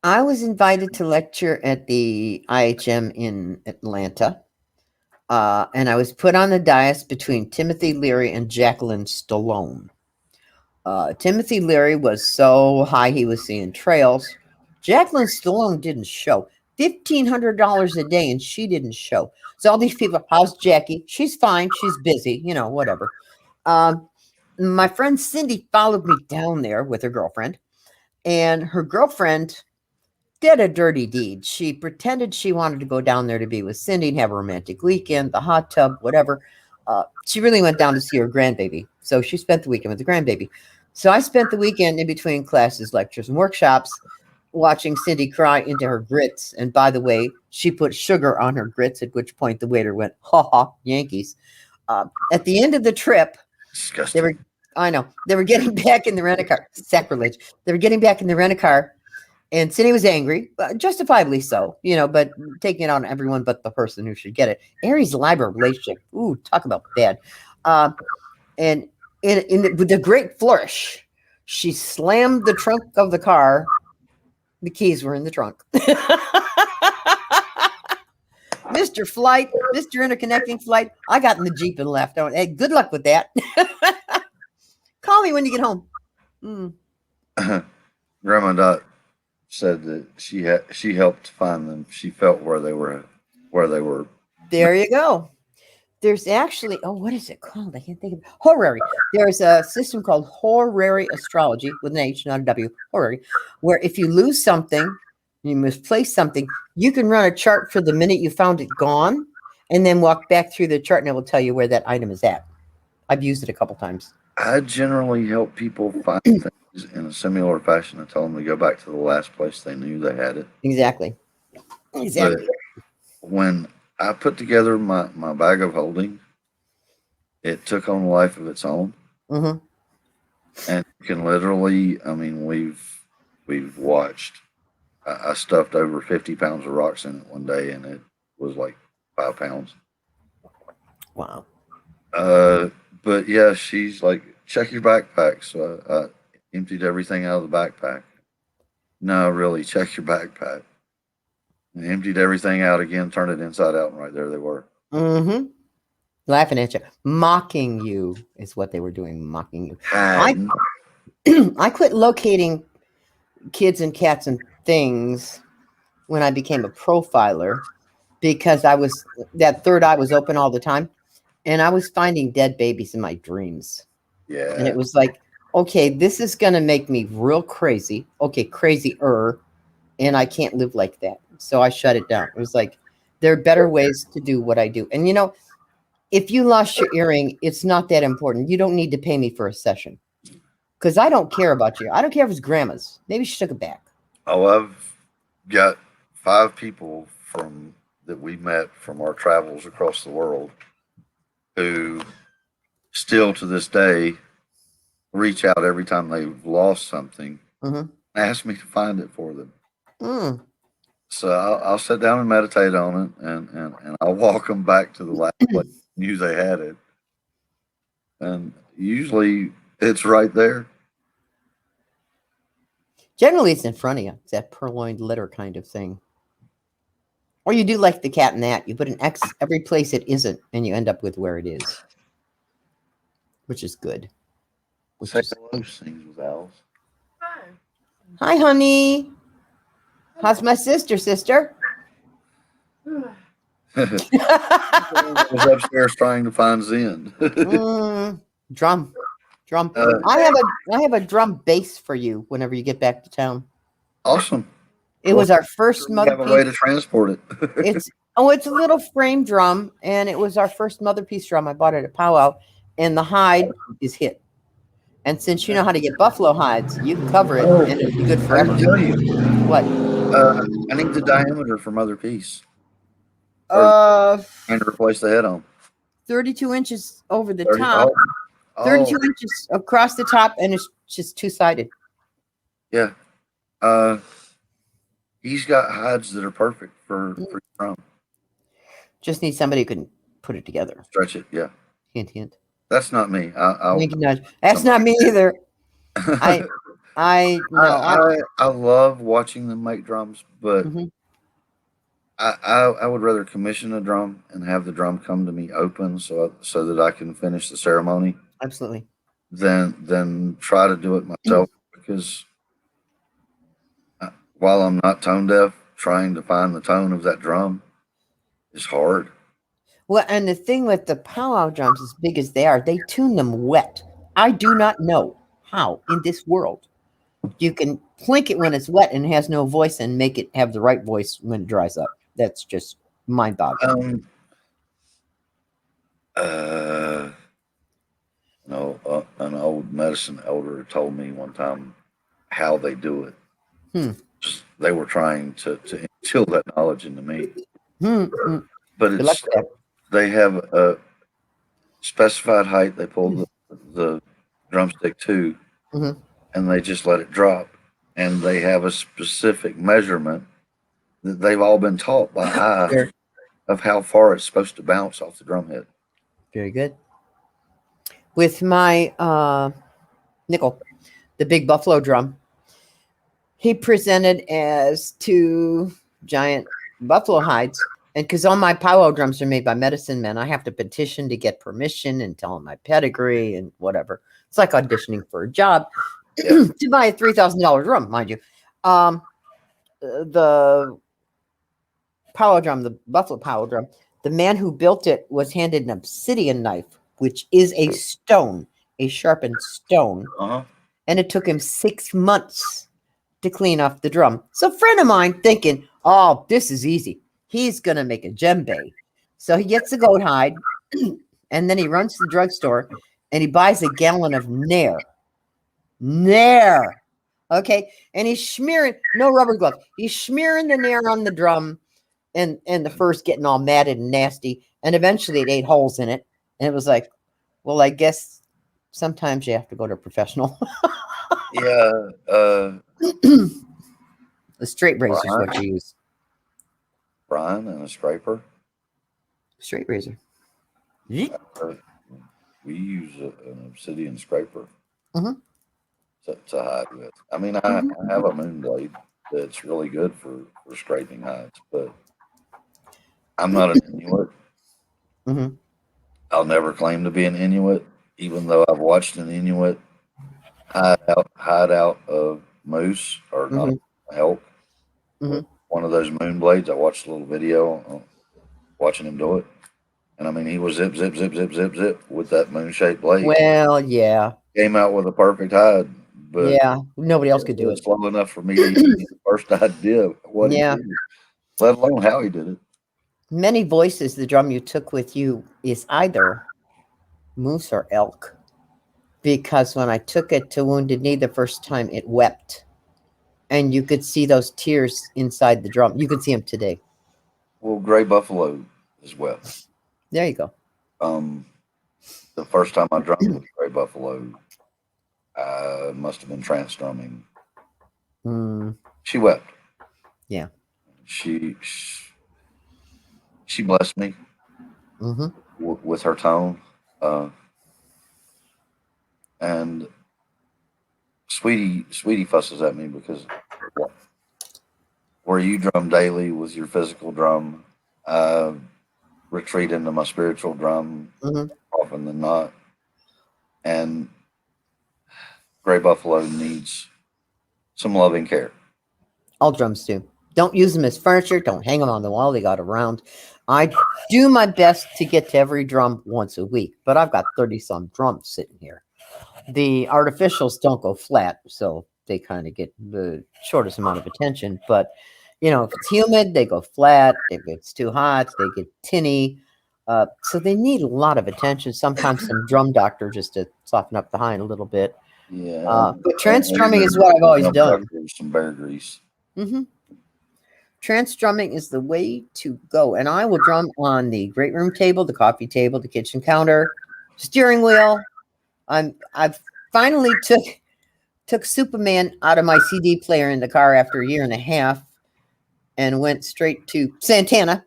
I was invited to lecture at the IHM in Atlanta, and I was put on the dais between Timothy Leary and Jacqueline Stallone. Timothy Leary was so high he was seeing trails. Jacqueline Stallone didn't show. $1,500 a day, and she didn't show. So all these people, how's Jackie? She's fine. She's busy. Whatever. My friend Cindy followed me down there with her girlfriend, and her girlfriend did a dirty deed. She pretended she wanted to go down there to be with Cindy and have a romantic weekend, the hot tub, whatever. She really went down to see her grandbaby. So she spent the weekend with the grandbaby. So I spent the weekend in between classes, lectures, and workshops watching Cindy cry into her grits. And by the way, she put sugar on her grits, at which point the waiter went, ha ha, Yankees. At the end of the trip, Disgusting. they were getting back in the rent-a-car. Sacrilege. They were getting back in the rent-a-car. And Cindy was angry, justifiably so, but taking it on everyone but the person who should get it. Aries Libra relationship. Ooh, talk about bad. And with the great flourish, she slammed the trunk of the car. The keys were in the trunk. Mr. Flight, Mr. Interconnecting Flight. I got in the Jeep and left. Hey, good luck with that. Call me when you get home. Grandma Dot said that she helped find them. She felt where they were. There you go. There's actually, oh, what is it called? I can't think of it. Horary. There's a system called horary astrology with an H, not a W, horary, where if you lose something, you misplace something, you can run a chart for the minute you found it gone and then walk back through the chart and it will tell you where that item is at. I've used it a couple times. I generally help people find things in a similar fashion and tell them to go back to the last place they knew they had it. Exactly. But when I put together my bag of holding, it took on a life of its own. Mm-hmm. And you can literally, I mean, we've watched. I stuffed over 50 pounds of rocks in it one day, and it was like 5 pounds. Wow. But yeah, she's like, check your backpack. So I emptied everything out of the backpack. No, really, check your backpack. And emptied everything out again, turned it inside out, and right there they were. Mm-hmm. Laughing at you. Mocking you is what they were doing, mocking you. I quit locating kids and cats and things when I became a profiler because that third eye was open all the time. And I was finding dead babies in my dreams. Yeah. And it was like, okay, this is going to make me real crazy. Okay, crazier. And I can't live like that. So I shut it down. It was like, there are better ways to do what I do. And, you know, if you lost your earring, it's not that important. You don't need to pay me for a session because I don't care about you. I don't care if it's grandma's. Maybe she took it back. Oh, I've got 5 people that we met from our travels across the world who still to this day reach out every time they've lost something, ask me to find it for them. Mm. So I'll sit down and meditate on it, and I'll walk them back to the last place I knew they had it. And usually it's right there. Generally, it's in front of you. It's that purloined litter kind of thing. Or you do like the cat and that. You put an X every place it isn't, and you end up with where it is, which is good. Say hello, sings with owls. Hi, honey. How's my sister? I was upstairs trying to find Zen. Drum. I have a drum bass for you whenever you get back to town. Awesome. It was our first mother piece. Have a way to transport it. It's a little frame drum, and it was our first mother piece drum. I bought it at Powwow, and the hide is hit. And since you know how to get buffalo hides, you can cover it, and it'll be good forever. I tell you what? I need the diameter for mother piece. And to replace the head on. 32 inches over the top. 32 inches across the top, and it's just 2-sided. Yeah. He's got hides that are perfect for drum. Just need somebody who can put it together. Stretch it, yeah. Hint, hint. That's not me. That's not me either. I love watching them make drums, but I would rather commission a drum and have the drum come to me open so that I can finish the ceremony. Absolutely. Than try to do it myself because while I'm not tone deaf, trying to find the tone of that drum is hard. Well, and the thing with the powwow drums, as big as they are, they tune them wet. I do not know how in this world you can plink it when it's wet and it has no voice and make it have the right voice when it dries up. That's just mind-boggling. An old medicine elder told me one time how they do it. They were trying to instill that knowledge into me. But they have a specified height they pull the drumstick to, and they just let it drop. And they have a specific measurement that they've all been taught by eye of how far it's supposed to bounce off the drum head. Very good. With my nickel, the big buffalo drum, he presented as 2 giant buffalo hides. And because all my powwow drums are made by medicine men, I have to petition to get permission and tell them my pedigree and whatever. It's like auditioning for a job to buy a $3,000 drum, mind you. the power drum, the buffalo power drum, the man who built it was handed an obsidian knife, which is a stone, a sharpened stone, Uh-huh. and it took him 6 months to clean off the drum. So a friend of mine thinking, oh, this is easy. He's going to make a djembe. So he gets the goat hide, and then he runs to the drugstore, and he buys a gallon of Nair. Nair. Okay. And he's smearing, no rubber gloves. He's smearing the Nair on the drum, and the fur's getting all matted and nasty. And eventually it ate holes in it. And it was like, well, I guess sometimes you have to go to a professional. Yeah. The straight razor is what you use. Brian and a scraper. Straight razor. We use an obsidian scraper to hide with. I mean, I have a moon blade that's really good for scraping hides, but I'm not an Inuit. Mm-hmm. I'll never claim to be an Inuit, even though I've watched an Inuit hide out of moose or not elk with one of those moon blades. I watched a little video watching him do it. And I mean, he was zip, zip, zip, zip, zip, zip with that moon-shaped blade. Well, yeah. Came out with a perfect hide, but yeah, nobody else could do it. Slow enough for me to get the first idea of what he did, let alone how he did it. Many voices, the drum you took with you is either moose or elk. Because when I took it to Wounded Knee the first time, it wept. And you could see those tears inside the drum. You can see them today. Well, gray buffalo as well. There you go. The first time I drummed with gray buffalo, I must have been trance drumming. She wept. Yeah. She blessed me with her tone. And Sweetie fusses at me because where you drum daily with your physical drum, I retreat into my spiritual drum often than not. And Gray Buffalo needs some loving care. All drums do. Don't use them as furniture. Don't hang them on the wall. They got around. I do my best to get to every drum once a week, but I've got 30-some drums sitting here. The artificials don't go flat, so they kind of get the shortest amount of attention. But, you know, if it's humid, they go flat. If it's too hot, they get tinny. So they need a lot of attention. Sometimes some drum doctor just to soften up the hind a little bit. Yeah. But trance drumming is what I've always done. Some bear grease. Trance drumming is the way to go. And I will drum on the great room table, the coffee table, the kitchen counter, steering wheel. I've finally took Superman out of my CD player in the car after a year and a half and went straight to Santana.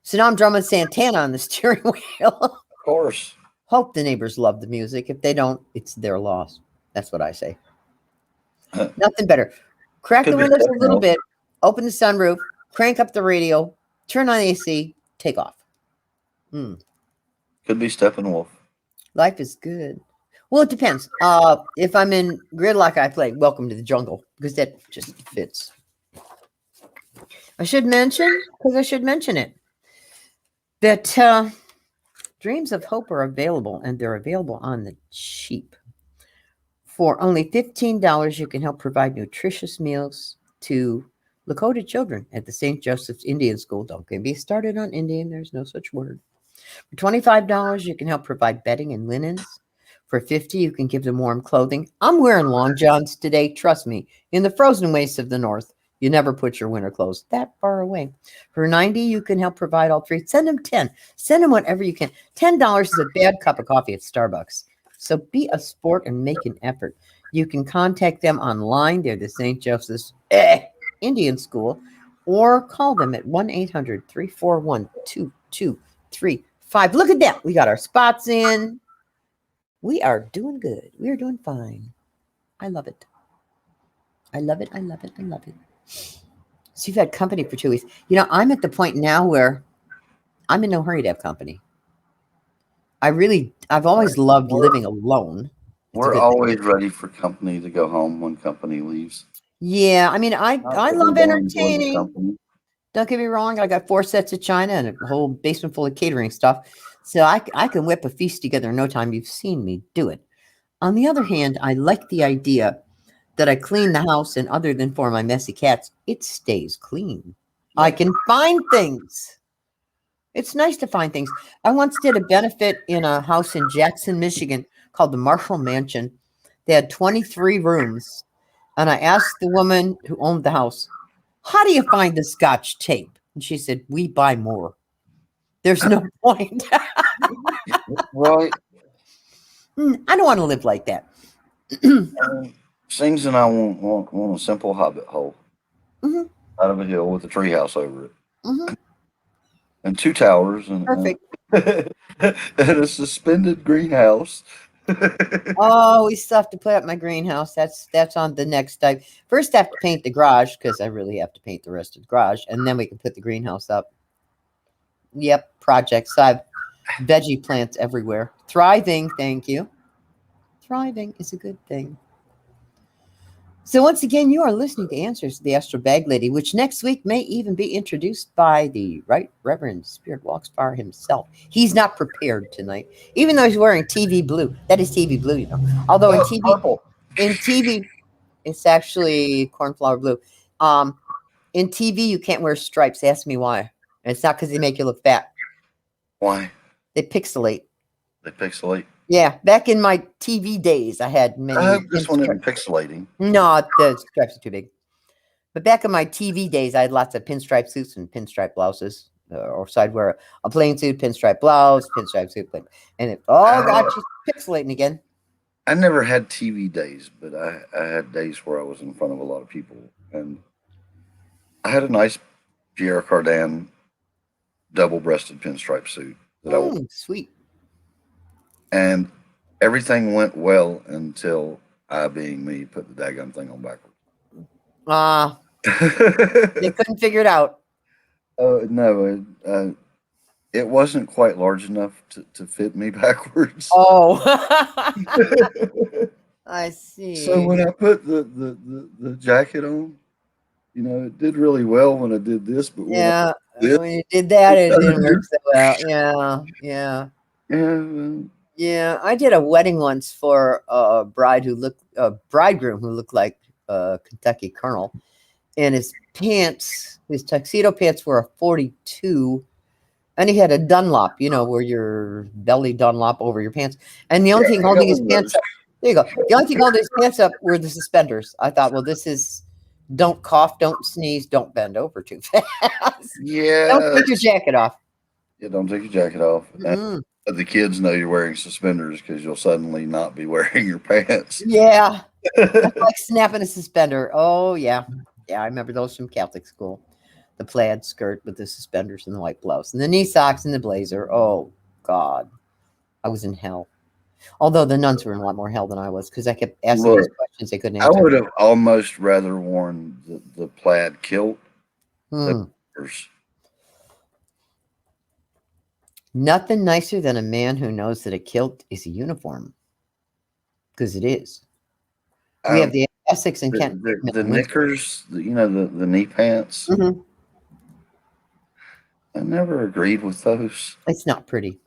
So now I'm drumming Santana on the steering wheel. Of course. Hope the neighbors love the music. If they don't, it's their loss. That's what I say. Nothing better. Crack the windows a little bit, open the sunroof, crank up the radio, turn on AC, take off. Could be Steppenwolf. Life is good. Well, it depends. If I'm in gridlock, I play Welcome to the Jungle because that just fits. I should mention it, that Dreams of Hope are available, and they're available on the cheap. For only $15, you can help provide nutritious meals to Lakota children at the St. Joseph's Indian School. Don't get me started on Indian. There's no such word. For $25, you can help provide bedding and linens. For $50, you can give them warm clothing. I'm wearing long johns today. Trust me. In the frozen wastes of the North, you never put your winter clothes that far away. For $90, you can help provide all three. Send them 10. Send them whatever you can. $10 is a bad cup of coffee at Starbucks. So be a sport and make an effort. You can contact them online. They're the St. Joseph's Indian School, or call them at 1-800-341-2235. Look at that. We got our spots in. We are doing good. We are doing fine. I love it. I love it. I love it. I love it. So you've had company for 2 weeks. You know, I'm at the point now where I'm in no hurry to have company. I've always loved living alone. We're always ready for company to go home when company leaves. Yeah, I mean, I Not I that we love don't enjoy the entertaining. company. Don't get me wrong. I got 4 sets of china and a whole basement full of catering stuff, so I can whip a feast together in no time. You've seen me do it. On the other hand, I like the idea that I clean the house, and other than for my messy cats, it stays clean. I Yeah. can find things. It's nice to find things. I once did a benefit in a house in Jackson, Michigan called the Marshall Mansion. They had 23 rooms. And I asked the woman who owned the house, how do you find the scotch tape? And she said, we buy more. There's no point. Right. I don't want to live like that. Sings and I want a simple hobbit hole Mhm, out of a hill with a tree house over it mhm. and 2 towers and Perfect. and a suspended greenhouse. Oh, we still have to put up my greenhouse. That's on the next step. First, I have to paint the garage because I really have to paint the rest of the garage, and then we can put the greenhouse up. Yep, projects. So I have veggie plants everywhere. Thriving, thank you. Thriving is a good thing. So once again, you are listening to Answers to the Astral Baglady, which next week may even be introduced by the Right Reverend Spirit Walks Far himself. He's not prepared tonight, even though he's wearing TV blue. That is TV blue, you know. Although in Purple. TV, it's actually cornflower blue. Um, in TV, you can't wear stripes. Ask me why. And it's not because they make you look fat. Why? They pixelate. They pixelate. Yeah, back in my TV days, I had I many hope this one pinstripes. isn't pixelating. No, the stripes are too big. But back in my TV days, I had lots of pinstripe suits and pinstripe blouses. Or so I'd wear a plain suit, pinstripe blouse, pinstripe suit, and it, oh god, Uh, she's pixelating again. I never had TV days, but I had days where I was in front of a lot of people, and I had a nice Pierre Cardin double-breasted pinstripe suit that I wore, Sweet. and everything went well until I, being me, put the daggum thing on backwards. They couldn't figure it out. Oh no, it wasn't quite large enough to fit me backwards. Oh, I So see. when I put the jacket on, it did really well when I did this, but when I Yeah, did when you did that, it didn't work so well. Yeah, yeah. yeah, Yeah, I did a wedding once for a bridegroom who looked like a Kentucky Colonel, and his tuxedo pants were a 42, and he had a Dunlop, where your belly Dunlop over your pants, and the only thing I got holding his one of pants those. up, there you go. The only thing holding his pants up were the suspenders. I thought, well, this is don't cough, don't sneeze, don't bend over too fast, don't Yeah, take your jacket off. yeah. Don't take your jacket off. And Mm-mm. the kids know you're wearing suspenders because you'll suddenly not be wearing your pants. Yeah. That's like snapping a suspender. Oh, yeah. Yeah, I remember those from Catholic school. The plaid skirt with the suspenders and the white blouse and the knee socks and the blazer. Oh, God. I was in hell. Although the nuns were in a lot more hell than I was because I kept asking these Look, questions they couldn't I answer. would have almost rather worn the plaid kilt than Hmm. yours. Nothing nicer than a man who knows that a kilt is a uniform because it is. We have Um, the Essex and the, Kent the, Regiment the in Windsor. knickers, the knee pants. Mhm. I never agreed with those. It's not pretty.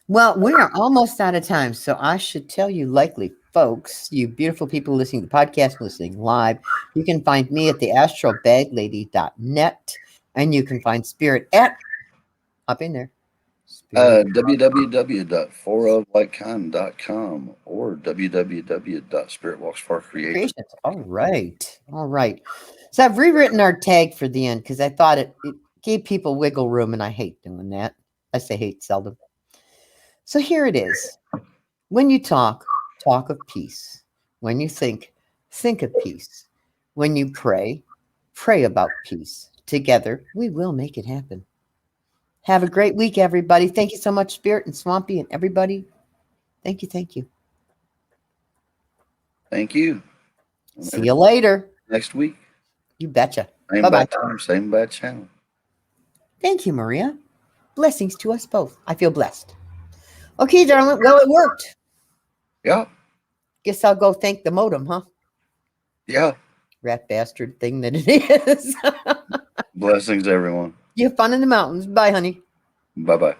Well, we are almost out of time, so I should tell you, likely folks, you beautiful people listening to the podcast, listening live, you can find me at the astralbaglady.net, and you can find Spirit at up in there. Spirit www.foroflikekind.com or www.spiritwalksfarcreation. Creations. All right, all right. So I've rewritten our tag for the end because I thought it gave people wiggle room, and I hate doing that. I say hate seldom. So here it is. When you talk, talk of peace. When you think of peace. When you pray, pray about peace. Together, we will make it happen. Have a great week, everybody. Thank you so much, Spirit and Swampy and everybody. Thank you. Thank you. Thank you. See you later. Next week. You betcha. Same Bye-bye. bad time, same bad channel. Thank you, Maria. Blessings to us both. I feel blessed. Okay, darling. Well, it worked. Yeah. Guess I'll go thank the modem, huh? Yeah. rat bastard thing that it is. Blessings, everyone. You have fun in the mountains. Bye, honey. Bye bye.